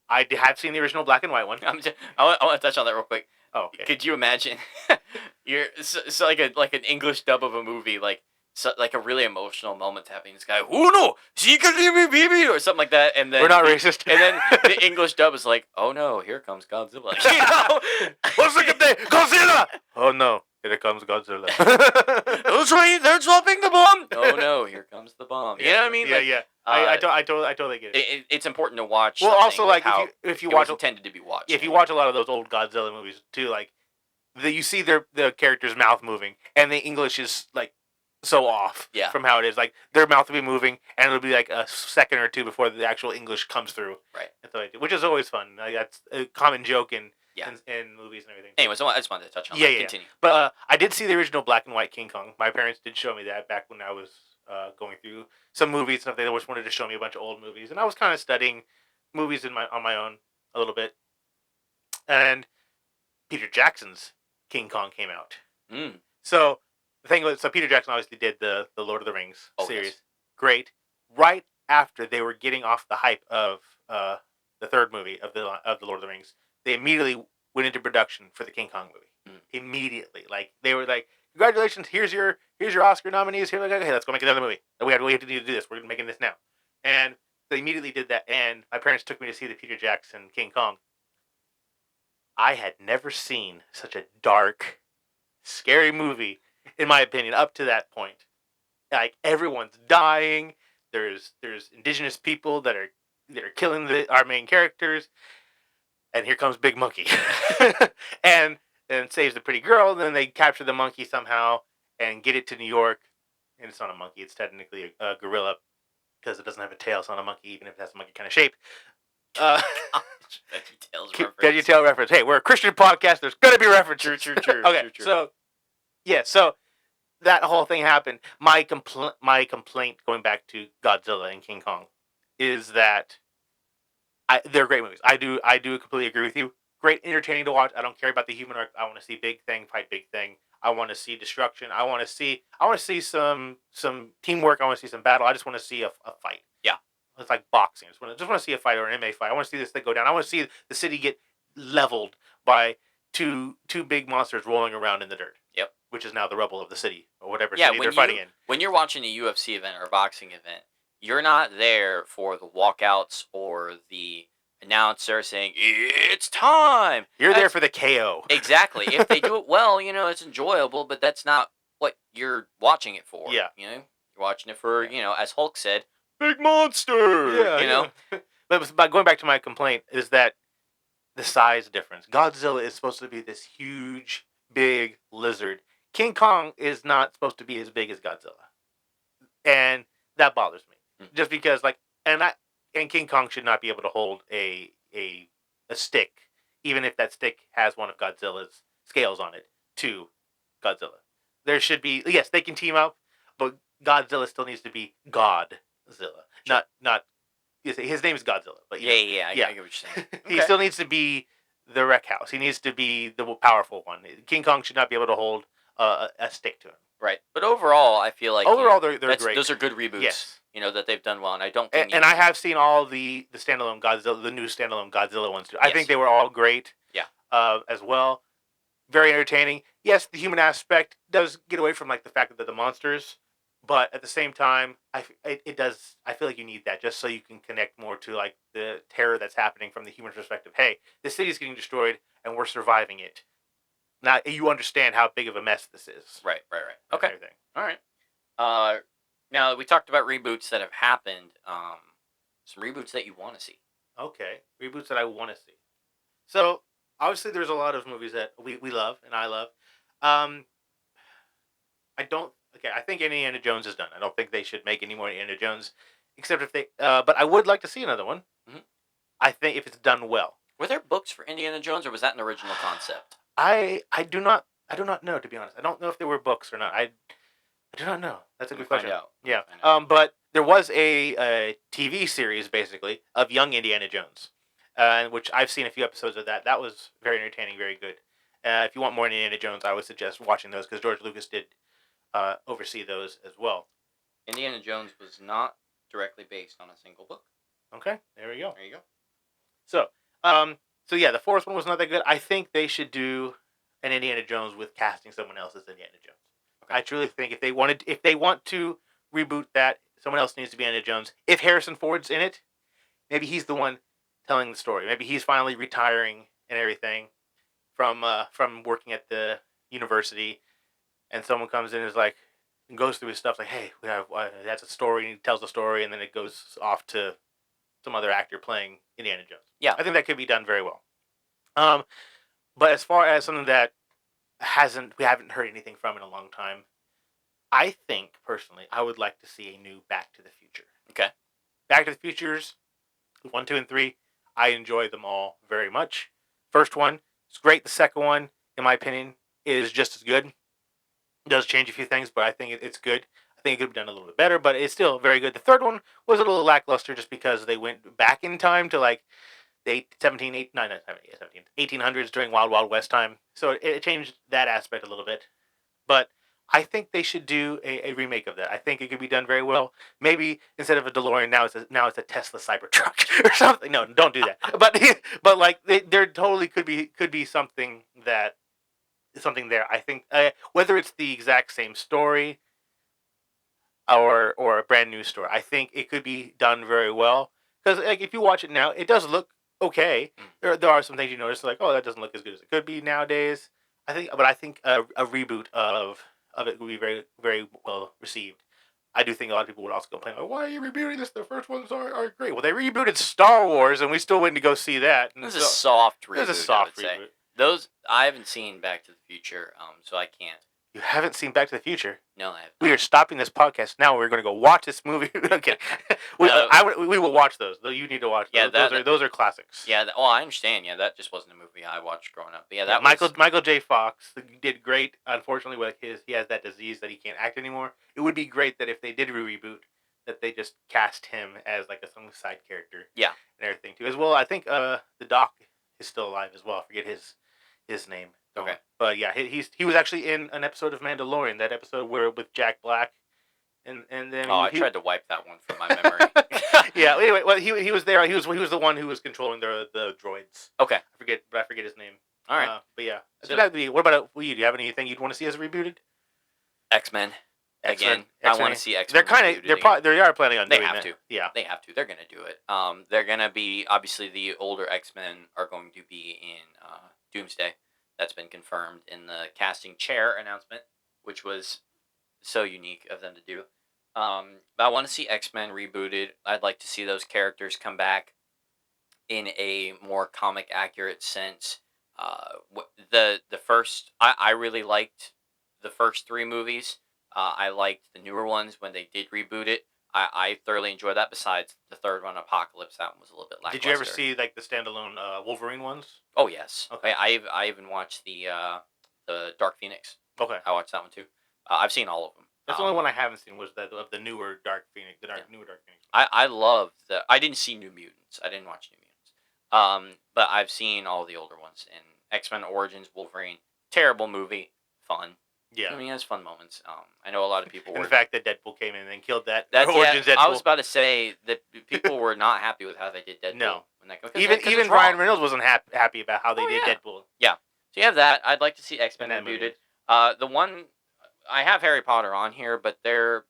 S1: I have seen the original black and white one.
S2: I want to touch on that real quick.
S1: Oh, okay.
S2: Could you imagine? So like an English dub of a movie, like a really emotional moment happening. This guy, oh no, she can leave me, baby, or something like that, and then
S1: we're not racist.
S2: And then the English dub is like, oh no, here comes Godzilla.
S1: What's the day? Godzilla! Oh no, here comes Godzilla.
S2: That's right, they're dropping the bomb. Oh no, here comes the bomb. You know what I mean?
S1: Yeah. I totally get it.
S2: It's important to watch.
S1: Well, also if you watch
S2: intended to be watched.
S1: If you watch a lot of those old Godzilla movies too, you see the character's mouth moving, and the English is so off from how it is. Their mouth will be moving, and it'll be a second or two before the actual English comes through.
S2: Right.
S1: Which is always fun. That's a common joke in movies and everything.
S2: Anyways, I just wanted to touch on that. Continue.
S1: But I did see the original black and white King Kong. My parents did show me that back when I was going through some movies and stuff. They always wanted to show me a bunch of old movies, and I was kind of studying movies on my own a little bit. And Peter Jackson's King Kong came out.
S2: Mm.
S1: So the thing was, Peter Jackson obviously did the Lord of the Rings series.
S2: Yes.
S1: Great. Right after they were getting off the hype of the third movie of the Lord of the Rings, they immediately went into production for the King Kong movie.
S2: Mm.
S1: Immediately, they were like, "Congratulations! Here's your Oscar nominees." Here, okay, let's go make another movie. We have to do this. We're making this now, and they immediately did that. And my parents took me to see the Peter Jackson King Kong. I had never seen such a dark, scary movie, in my opinion, up to that point. Everyone's dying. There's indigenous people that are killing our main characters, and here comes Big Monkey, and saves the pretty girl. And then they capture the monkey somehow and get it to New York. And it's not a monkey; it's technically a gorilla because it doesn't have a tail. It's not a monkey, even if it has a monkey kind of shape. VeggieTale reference. Hey, we're a Christian podcast. There's gonna be references.
S2: True.
S1: Okay,
S2: true.
S1: So that whole thing happened. My complaint, going back to Godzilla and King Kong, is that they're great movies. I do completely agree with you. Great, entertaining to watch. I don't care about the human arc. I want to see big thing fight big thing. I want to see destruction. I want to see some teamwork. I want to see some battle. I just want to see a fight.
S2: Yeah.
S1: It's like boxing. I just want to see a fight or an MMA fight. I want to see this thing go down. I want to see the city get leveled by two big monsters rolling around in the dirt.
S2: Yep.
S1: Which is now the rubble of the city or whatever city they're fighting in.
S2: When you're watching a UFC event or a boxing event, you're not there for the walkouts or the announcer saying, "It's time."
S1: You're there for the KO.
S2: Exactly. If they do it well, it's enjoyable, but that's not what you're watching it for.
S1: Yeah.
S2: You're watching it for, as Hulk said, big monster.
S1: Yeah. But going back to my complaint is that the size difference. Godzilla is supposed to be this huge, big lizard. King Kong is not supposed to be as big as Godzilla, and that bothers me.
S2: Mm.
S1: Just because, like, and King Kong should not be able to hold a stick, even if that stick has one of Godzilla's scales on it, to Godzilla. There should be, yes, they can team up, but Godzilla still needs to be Godzilla,
S2: Sure.
S1: not his name is Godzilla, but
S2: Yeah, I get what you're saying.
S1: he
S2: Okay.
S1: still needs to be the wreck house. He needs to be the powerful one. King Kong should not be able to hold a stick to him.
S2: Right, but overall, I feel like
S1: Overall, they're great.
S2: Those are good reboots.
S1: Yes.
S2: That they've done well, and I don't think.
S1: And I have seen all the standalone Godzilla, the new standalone Godzilla ones too. I
S2: Yes.
S1: think they were all great.
S2: Yeah.
S1: As well, very entertaining. Yes, the human aspect does get away from like the fact that they're the monsters, but at the same time, it does. I feel like you need that just so you can connect more to like the terror that's happening from the human perspective. Hey, the city's getting destroyed, and we're surviving it. Now you understand how big of a mess this is.
S2: Right. Okay.
S1: Everything.
S2: All right. Now we talked about reboots that have happened. Some reboots that you want to see.
S1: Okay, reboots that I want to see. So obviously, there's a lot of movies that we love and I love. I don't. Okay, I think Indiana Jones is done. I don't think they should make any more Indiana Jones, except if they. But I would like to see another one.
S2: Mhm.
S1: I think if it's done well.
S2: Were there books for Indiana Jones, or was that an original concept?
S1: I do not know, to be honest. I don't know if there were books or not. I do not know. That's a good question.
S2: Find out.
S1: Yeah.
S2: Find out.
S1: But there was a TV series basically of young Indiana Jones, which I've seen a few episodes of that. That was very entertaining, very good. If you want more Indiana Jones, I would suggest watching those because George Lucas did oversee those as well.
S2: Indiana Jones was not directly based on a single book.
S1: Okay, there we go.
S2: There you go.
S1: So yeah, the fourth one was not that good. I think they should do an Indiana Jones with casting someone else as Indiana Jones.
S2: Okay.
S1: I truly think if they want to reboot that, someone else needs to be Indiana Jones. If Harrison Ford's in it, maybe he's the one telling the story. Maybe he's finally retiring and everything from working at the university, and someone comes in and is like, and goes through his stuff like, hey, we have that's a story, and he tells the story, and then it goes off to some other actor playing Indiana Jones.
S2: Yeah.
S1: I think that could be done very well. But as far as something that we haven't heard anything from in a long time, I think personally I would like to see a new Back to the Future.
S2: Okay.
S1: Back to the Futures 1, 2, and 3. I enjoy them all very much. First one is great. The second one, in my opinion, is just as good. It does change a few things, but I think it's good. I think it could be done a little bit better, but it's still very good. The third one was a little lackluster just because they went back in time to like the 1800s during Wild Wild West time. So it changed that aspect a little bit. But I think they should do a remake of that. I think it could be done very well. Maybe instead of a DeLorean, now it's a Tesla Cybertruck or something. No, don't do that. But like there totally could be something there. I think whether it's the exact same story or a brand new story, I think it could be done very well. Because like if you watch it now, it does look okay. There are some things you notice like, oh, that doesn't look as good as it could be nowadays. I think a reboot of it would be very, very well received. I do think a lot of people would also complain, like, why are you rebooting this? The first ones are great. Well, they rebooted Star Wars, and we still went to go see that. And
S2: It was a soft reboot.
S1: It was a soft reboot.
S2: Those I haven't seen Back to the Future, so I can't.
S1: You haven't seen Back to the Future?
S2: No, I haven't.
S1: We are stopping this podcast now. We're going to go watch this movie. Okay, we will watch those. You need to watch those.
S2: Yeah,
S1: those are classics.
S2: Yeah, I understand. Yeah, that just wasn't a movie I watched growing up. But yeah, that
S1: Michael J. Fox did great. Unfortunately, with he has that disease that he can't act anymore. It would be great that if they did reboot, that they just cast him as like some side character.
S2: Yeah,
S1: and everything too. As well, I think the Doc is still alive as well. I forget his name.
S2: Okay.
S1: But yeah, he was actually in an episode of Mandalorian. That episode where with Jack Black, and then
S2: I tried to wipe that one from my memory.
S1: Yeah. Anyway, well, he was there. He was the one who was controlling the droids.
S2: Okay.
S1: I forget his name.
S2: All right.
S1: But yeah.
S2: So,
S1: what about you? Do you have anything you'd want to see as rebooted?
S2: X-Men. Again, I want to see X-Men.
S1: They are planning on doing that.
S2: They have to.
S1: Yeah.
S2: They have to. They're going to do it. They're going to be obviously the older X-Men are going to be in Doomsday. That's been confirmed in the casting chair announcement, which was so unique of them to do. But I want to see X-Men rebooted. I'd like to see those characters come back in a more comic accurate sense. The first, I really liked the first three movies. I liked the newer ones when they did reboot it. I thoroughly enjoyed that. Besides the third one, Apocalypse, that one was a little bit
S1: Did you ever
S2: lackluster.
S1: see like the standalone Wolverine ones?
S2: Oh yes.
S1: Okay.
S2: I even watched the Dark Phoenix.
S1: Okay.
S2: I watched that one too. I've seen all of them.
S1: That's the only one I haven't seen was that of the newer Dark Phoenix, newer Dark Phoenix.
S2: I love the. I didn't see New Mutants. I didn't watch New Mutants. But I've seen all the older ones. And X-Men Origins Wolverine, terrible movie, fun.
S1: Yeah.
S2: I mean, it has fun moments. I know a lot of people
S1: And
S2: were.
S1: the fact that Deadpool came in and killed that.
S2: That's
S1: Origins
S2: yeah.
S1: Deadpool.
S2: I was about to say that people were not happy with how they did Deadpool.
S1: No.
S2: When that,
S1: even
S2: it's
S1: Ryan
S2: wrong.
S1: Reynolds wasn't happy about how they did
S2: yeah.
S1: Deadpool.
S2: Yeah. So you have that. I'd like to see X-Men
S1: In that
S2: rebooted. The one I have Harry Potter on here, but
S1: They are.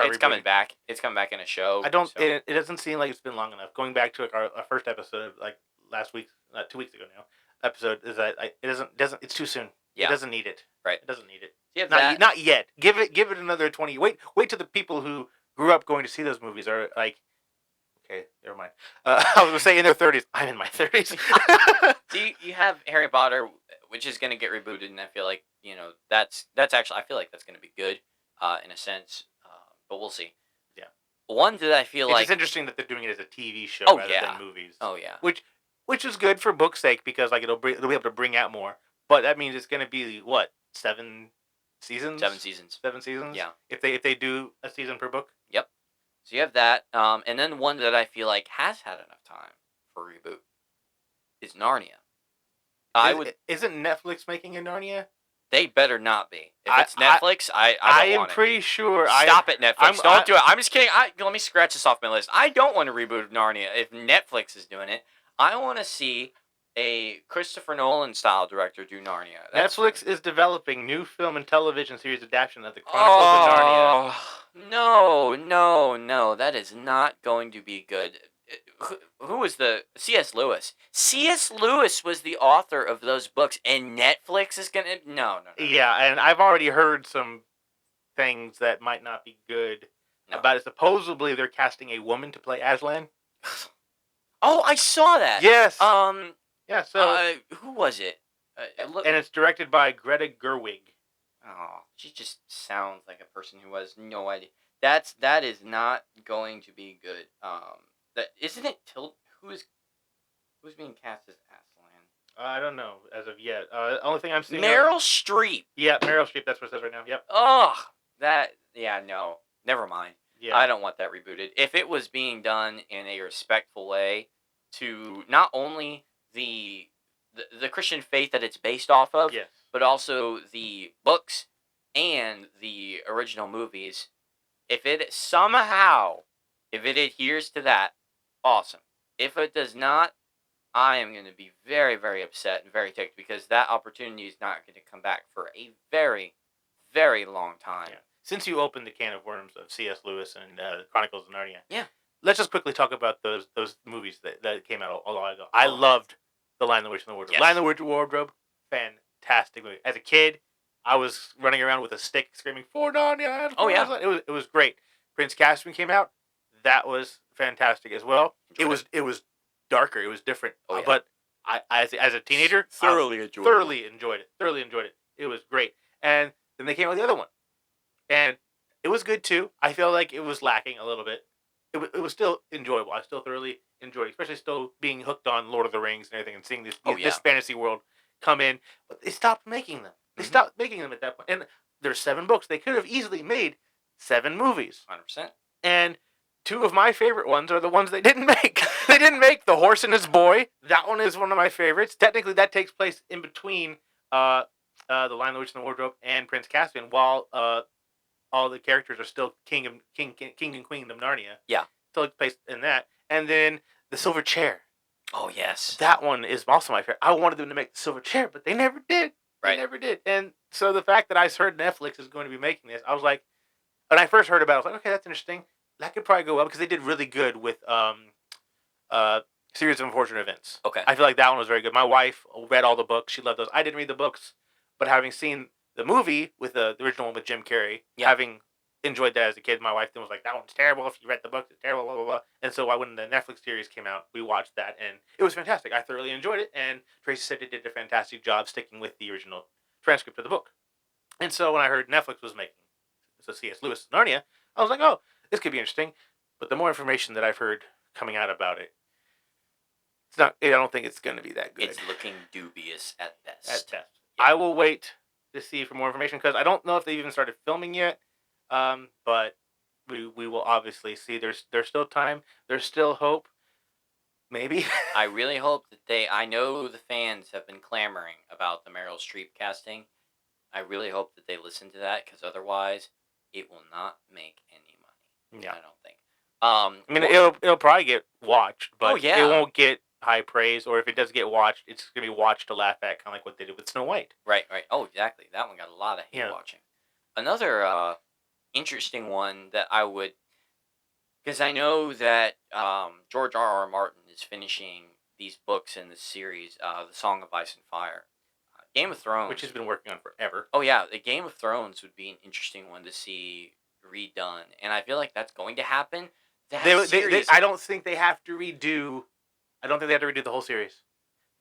S2: it's coming
S1: rebooting.
S2: back. It's coming back in a show.
S1: I don't.
S2: So.
S1: It doesn't seem like it's been long enough. Going back to like our first episode, like last week, 2 weeks ago now, episode is that it doesn't. It's too soon.
S2: Yeah.
S1: It doesn't need it.
S2: Right.
S1: It doesn't need it.
S2: So you have that.
S1: Not yet. Give it another 20. Wait till the people who grew up going to see those movies are like. Okay, never mind. I was gonna say in their 30s. I'm in my 30s.
S2: So you have Harry Potter, which is going to get rebooted, and I feel like that's actually I feel like that's going to be good, in a sense, but we'll see.
S1: Yeah.
S2: One that I feel
S1: It's
S2: like
S1: just interesting that they're doing it as a TV show rather than movies.
S2: Oh yeah.
S1: Which is good for book's sake because like it'll be able to bring out more. But that means it's going to be what 7 seasons.
S2: 7 seasons.
S1: 7 seasons.
S2: Yeah.
S1: If they do a season per book.
S2: Yep. So you have that, and then one that I feel like has had enough time for reboot is Narnia.
S1: Isn't Netflix making a Narnia?
S2: They better not be. If it's Netflix, I don't
S1: am
S2: want it.
S1: pretty sure.
S2: Stop it, Netflix. Don't do it. I'm just kidding. Let me scratch this off my list. I don't want to reboot Narnia. If Netflix is doing it, I want to see a Christopher Nolan style director do Narnia.
S1: Netflix is developing new film and television series adaptation of the Chronicles of Narnia.
S2: No. That is not going to be good. Who was the C.S. Lewis? C.S. Lewis was the author of those books, and Netflix is gonna no.
S1: Yeah, and I've already heard some things that might not be good about it. Supposedly, they're casting a woman to play Aslan.
S2: Oh, I saw that.
S1: Yes. Yeah. So
S2: who was it?
S1: And it's directed by Greta Gerwig.
S2: Oh, she just sounds like a person who has no idea. That is not going to be good. That isn't it. Who's being cast as Aslan?
S1: I don't know as of yet. Only thing I'm seeing.
S2: Meryl Streep.
S1: Yeah, Meryl Streep. That's what it says right now. Yep.
S2: Oh, no. Never mind.
S1: Yeah.
S2: I don't want that rebooted. If it was being done in a respectful way to not only the Christian faith that it's based off of,
S1: yes,
S2: but also the books and the original movies, if it adheres to that, awesome. If it does not, I am going to be very, very upset and very ticked because that opportunity is not going to come back for a very, very long time.
S1: Yeah. Since you opened the can of worms of C.S. Lewis and Chronicles of Narnia,
S2: yeah,
S1: let's just quickly talk about those movies that came out a while ago. I loved The Lion, the Witch, and the Wardrobe.
S2: Yes.
S1: Lion, the Witch, and the Wardrobe, fantastic movie. As a kid, I was running around with a stick screaming, "For Narnia!"
S2: Oh, yeah.
S1: It was great. Prince Caspian came out. That was fantastic as well. It was darker. It was different.
S2: Oh, yeah.
S1: But I as a teenager,
S2: thoroughly enjoyed it.
S1: Thoroughly enjoyed it. It was great. And then they came out with the other one, and it was good too. I feel like it was lacking a little bit. It was still enjoyable. I still thoroughly enjoyed it, especially still being hooked on Lord of the Rings and everything, and seeing this fantasy world come in. But they stopped making them. They stopped making them at that point. And there's 7 books. They could have easily made 7 movies.
S2: 100%.
S1: And 2 of my favorite ones are the ones they didn't make. They didn't make The Horse and His Boy. That one is one of my favorites. Technically, that takes place in between The Lion, the Witch, and the Wardrobe and Prince Caspian, while all the characters are still king and queen of Narnia.
S2: Yeah.
S1: Still takes place in that. And then The Silver Chair.
S2: Oh, yes.
S1: That one is also my favorite. I wanted them to make The Silver Chair, but they never did.
S2: Right.
S1: They never did. And so the fact that I heard Netflix is going to be making this, I was like, when I first heard about it, I was like, okay, that's interesting. That could probably go well because they did really good with Series of Unfortunate Events.
S2: Okay.
S1: I feel like that one was very good. My wife read all the books. She loved those. I didn't read the books, but having seen the movie with the original one with Jim Carrey, having enjoyed that as a kid, my wife then was like, that one's terrible. If you read the book, it's terrible, blah, blah, blah. And so when the Netflix series came out, we watched that, and it was fantastic. I thoroughly enjoyed it, and Tracy said it did a fantastic job sticking with the original transcript of the book. And so when I heard Netflix was making C.S. Lewis Narnia, I was like, oh, this could be interesting. But the more information that I've heard coming out about it, it's not. I don't think it's going to be that good.
S2: It's looking dubious at best.
S1: At best.
S2: Yeah.
S1: I will wait to see for more information because I don't know if they've even started filming yet. But we will obviously see. There's still time. There's still hope. Maybe.
S2: I really hope that I know the fans have been clamoring about the Meryl Streep casting. I really hope that they listen to that because otherwise it will not make any money.
S1: Yeah.
S2: I don't think.
S1: I mean, it'll probably get watched, but
S2: yeah.
S1: it won't get high praise. Or if it does get watched, it's gonna be watched to laugh at, kind of like what they did with Snow White.
S2: Right. Oh, exactly. That one got a lot of hate watching. Another interesting one that I would, because I know that George R.R. Martin is finishing these books in this series, The Song of Ice and Fire. Game of Thrones,
S1: which he's been working on forever.
S2: Oh yeah, the Game of Thrones would be an interesting one to see redone, and I feel like that's going to happen.
S1: I don't think they have to redo. I don't think they have to redo the whole series.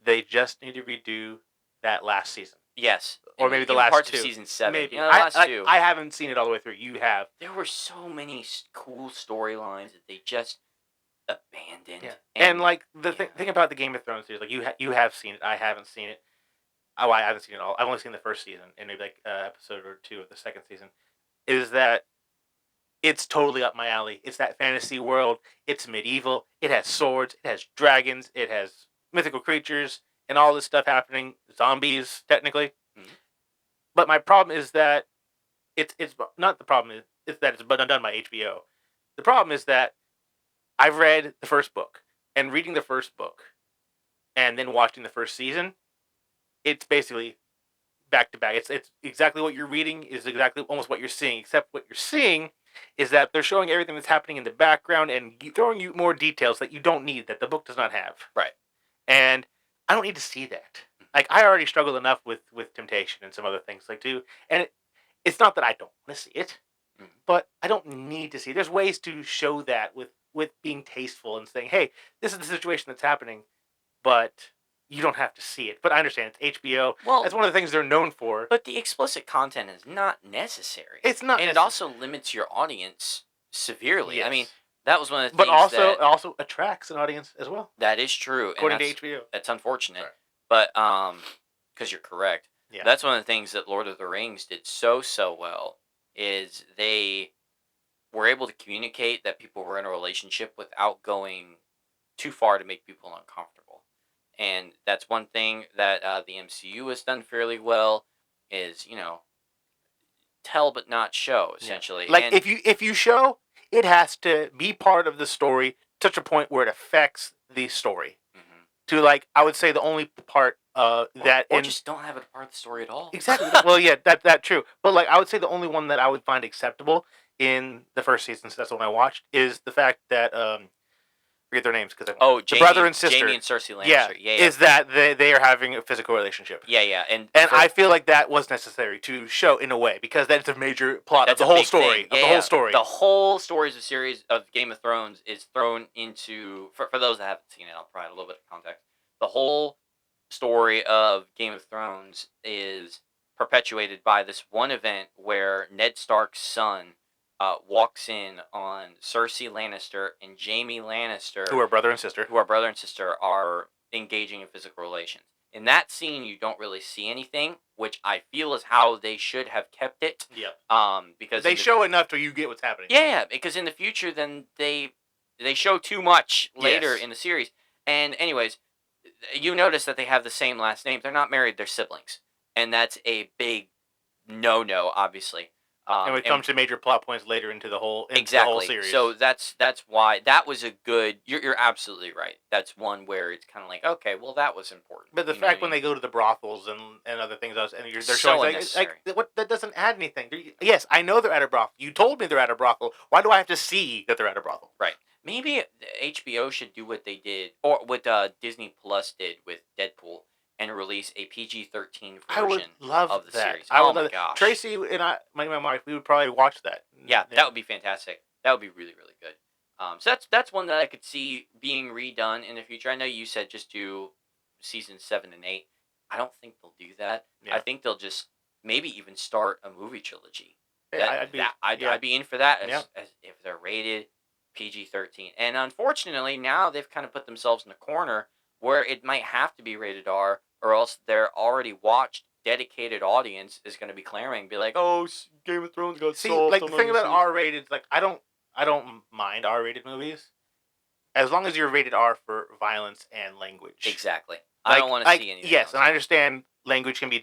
S1: They just need to redo that last season.
S2: Yes,
S1: or maybe the last
S2: parts
S1: two.
S2: Of season 7.
S1: Maybe
S2: the last two.
S1: I haven't seen it all the way through. You have.
S2: There were so many cool storylines that they just abandoned.
S1: Yeah. And like the thing about the Game of Thrones series, like you have seen it. I haven't seen it. Oh, I haven't seen it all. I've only seen the first season and maybe like episode or 2 of the second season. Is that it's totally up my alley. It's that fantasy world. It's medieval. It has swords. It has dragons. It has mythical creatures and all this stuff happening. Zombies, technically. Mm-hmm. But my problem is that it's not the problem. It's that it's done by HBO. The problem is that I've read the first book, and reading the first book and then watching the first season, it's basically back to back. It's exactly what you're reading is exactly almost what you're seeing, except what you're seeing is that they're showing everything that's happening in the background and throwing you more details that you don't need, that the book does not have.
S2: Right.
S1: And I don't need to see that. Like, I already struggled enough with Temptation and some other things like too. And it's not that I don't want to see it, but I don't need to see it. There's ways to show that with being tasteful and saying, hey, this is the situation that's happening, but you don't have to see it. But I understand it's HBO. Well, that's one of the things they're known for.
S2: But the explicit content is not necessary.
S1: It's not,
S2: and it also limits your audience severely.
S1: Yes.
S2: I mean, that was one of the things.
S1: But it also attracts an audience as well.
S2: That is true,
S1: according to HBO.
S2: That's unfortunate, but because you're correct.
S1: Yeah.
S2: That's one of the things that Lord of the Rings did so well is they were able to communicate that people were in a relationship without going too far to make people uncomfortable. And that's one thing that the MCU has done fairly well is, tell but not show, essentially.
S1: Yeah. Like, if you show, it has to be part of the story to such a point where it affects the story. Mm-hmm. To, like, I would say the only part that...
S2: Or just don't have it part of the story at all.
S1: Exactly. Well, yeah, that true. But, like, I would say the only one that I would find acceptable in the first season, so that's the one I watched, is the fact that... forget their names because the brother and sister,
S2: Jamie and Cersei Lannister. Yeah.
S1: Is that they are having a physical relationship?
S2: Yeah, and
S1: I feel like that was necessary to show in a way because that's a major plot of the whole story. The whole story.
S2: The whole story of the series of Game of Thrones is thrown into for those that haven't seen it. I'll provide a little bit of context. The whole story of Game of Thrones is perpetuated by this one event where Ned Stark's son walks in on Cersei Lannister and Jaime Lannister,
S1: who are brother and sister,
S2: are engaging in physical relations. In that scene, you don't really see anything, which I feel is how they should have kept it.
S1: Yeah. Because they show enough till you get what's happening.
S2: Yeah, because in the future, then they show too much later in the series. And anyways, you notice that they have the same last name. They're not married; they're siblings, and that's a big no-no, obviously.
S1: And when it comes to major plot points later into the whole series.
S2: So that's why that was a good. You're absolutely right. That's one where it's kind of like, okay, well, that was important.
S1: But the fact when they go to the brothels and other things else, and they're showing like what, that doesn't add anything. Yes, I know they're at a brothel. You told me they're at a brothel. Why do I have to see that they're at a brothel?
S2: Right. Maybe HBO should do what they did, or what Disney Plus did with Deadpool, and release a PG-13 version
S1: I would love
S2: of the
S1: that.
S2: series.
S1: I would
S2: my
S1: love
S2: gosh.
S1: Tracy and my wife, we would probably watch that.
S2: Yeah, that would be fantastic. That would be really, really good. So that's one that I could see being redone in the future. I know you said just do seasons 7 and 8. I don't think they'll do that. Yeah. I think they'll just maybe even start a movie trilogy.
S1: I'd be
S2: I'd be in for that
S1: Yeah.
S2: as if they're rated PG-13. And unfortunately, now they've kind of put themselves in a corner where it might have to be rated R, or else their already watched dedicated audience is going to be clamoring, be like, "Oh, Game of Thrones got
S1: See,
S2: soft."
S1: like the thing about R-rated, like I don't mind R-rated movies as long as you're rated R for violence and language.
S2: Exactly. I don't want to see anything.
S1: Yes,
S2: else.
S1: and I understand language can be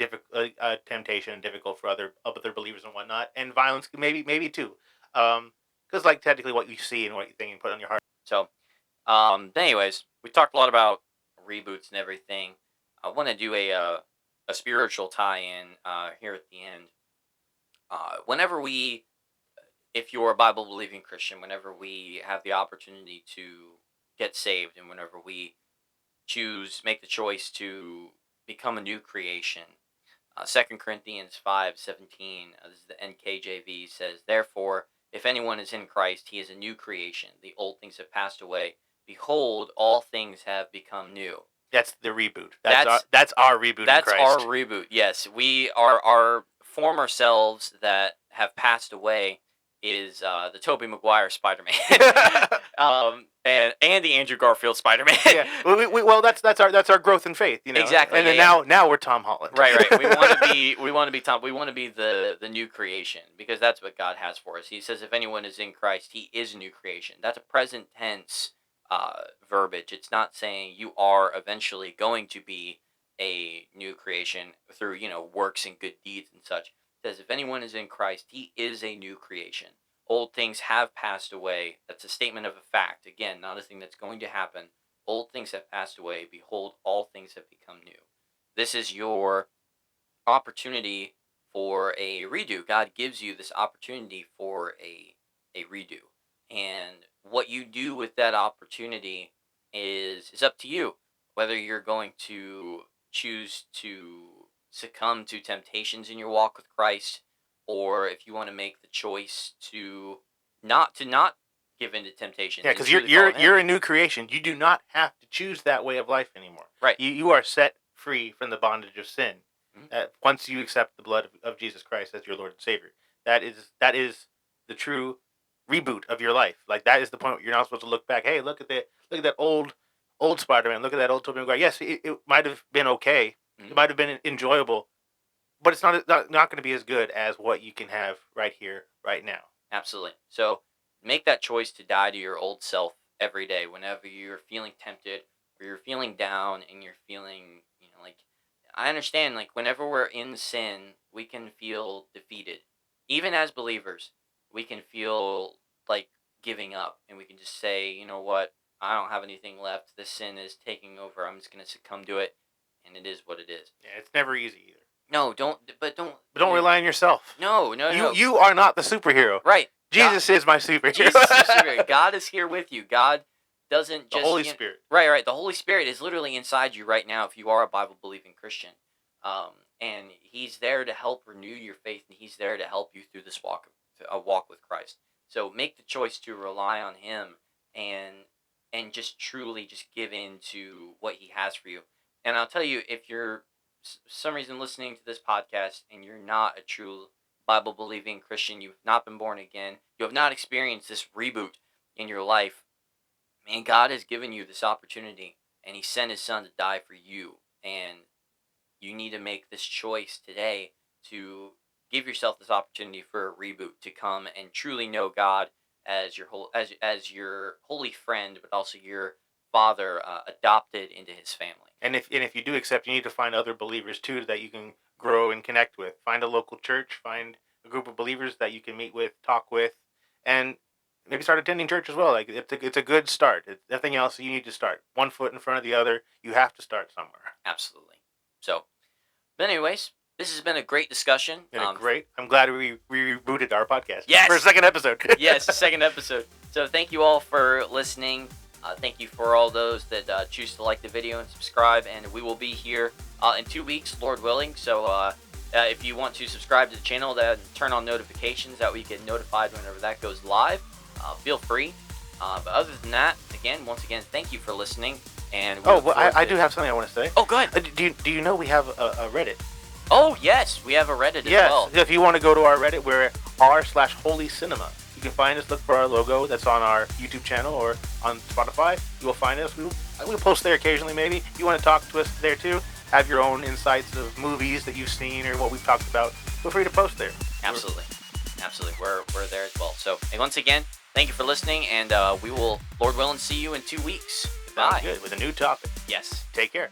S1: temptation and difficult for other believers and whatnot, and violence maybe too, because like technically what you see and what you think and put on your heart.
S2: So, anyways, we talked a lot about reboots and everything. I want to do a spiritual tie-in here at the end. Whenever we, if you're a Bible believing Christian, whenever we have the opportunity to get saved, and whenever we make the choice to become a new creation, 2 Corinthians 5:17, this is the NKJV, says, "Therefore, if anyone is in Christ, he is a new creation. The old things have passed away. Behold, all things have become new."
S1: That's the reboot. That's our reboot.
S2: That's
S1: in Christ.
S2: our reboot. Yes, we are our former selves that have passed away is the Tobey Maguire Spider-Man, and the Andrew Garfield Spider-Man.
S1: Yeah. Well, that's our growth in faith, you know.
S2: Exactly.
S1: And then now we're Tom Holland.
S2: Right. We want to be Tom. We want to be the new creation, because that's what God has for us. He says, if anyone is in Christ, he is a new creation. That's a present tense verbiage. It's not saying you are eventually going to be a new creation through works and good deeds and such. It says, if anyone is in Christ, he is a new creation. Old things have passed away. That's a statement of a fact. Again, not a thing that's going to happen. Old things have passed away. Behold, all things have become new. This is your opportunity for a redo. God gives you this opportunity for a redo. And what you do with that opportunity is up to you. Whether you're going to choose to succumb to temptations in your walk with Christ, or if you want to make the choice to not give in to temptation.
S1: Yeah, because you're a new creation. You do not have to choose that way of life anymore.
S2: Right.
S1: You are set free from the bondage of sin.
S2: Mm-hmm.
S1: Once you accept the blood of Jesus Christ as your Lord and Savior, that is the true reboot of your life. Like, that is the point where you're not supposed to look back. Hey, look at that old Spider-Man. Look at that old Tobey Maguire. Yes, it might have been okay. Mm-hmm. It might have been enjoyable, but it's not going to be as good as what you can have right here, right now.
S2: Absolutely. So make that choice to die to your old self every day. Whenever you're feeling tempted, or you're feeling down, and you're feeling, like, I understand, like, whenever we're in sin, we can feel defeated. Even as believers, we can feel like giving up, and we can just say, you know what, I don't have anything left. This sin is taking over. I'm just going to succumb to it, and it is what it is.
S1: Yeah, it's never easy either.
S2: No, don't
S1: rely on yourself.
S2: No.
S1: You are not the superhero.
S2: Right.
S1: Jesus is my superhero.
S2: Jesus is the superhero. God is here with you. God doesn't just...
S1: The Holy Spirit.
S2: Right. The Holy Spirit is literally inside you right now if you are a Bible-believing Christian. And he's there to help renew your faith, and he's there to help you through this walk with Christ. So make the choice to rely on him and just truly just give in to what he has for you. And I'll tell you, if you're for some reason listening to this podcast and you're not a true Bible-believing Christian, you've not been born again, you have not experienced this reboot in your life, man, God has given you this opportunity, and he sent his son to die for you. And you need to make this choice today to give yourself this opportunity for a reboot, to come and truly know God as your holy friend, but also your Father, adopted into his family.
S1: And if you do accept, you need to find other believers too that you can grow and connect with. Find a local church, find a group of believers that you can meet with, talk with, and maybe start attending church as well. Like, it's a good start. It's nothing else. You need to start one foot in front of the other. You have to start somewhere.
S2: Absolutely. So, but anyways, this has been a great discussion.
S1: Great. I'm glad we rebooted our podcast.
S2: Yes.
S1: For a second episode.
S2: Yes, second episode. So thank you all for listening. Thank you for all those that choose to like the video and subscribe. And we will be here in 2 weeks, Lord willing. So if you want to subscribe to the channel, then turn on notifications that we get notified whenever that goes live. Feel free. But other than that, once again, thank you for listening. And
S1: I do have something I want to say.
S2: Oh, go ahead.
S1: Do you know we have a Reddit?
S2: Oh, yes, we have a Reddit as
S1: Yes,
S2: well.
S1: if you want to go to our Reddit, we're r/holycinema. You can find us, look for our logo that's on our YouTube channel or on Spotify. You will find us. We'll post there occasionally, maybe. If you want to talk to us there too, have your own insights of movies that you've seen or what we've talked about, feel free to post there.
S2: Absolutely. Absolutely. We're there as well. So, and once again, thank you for listening, and we will, Lord willing, see you in 2 weeks. Goodbye.
S1: Sounds good. With a new topic.
S2: Yes.
S1: Take care.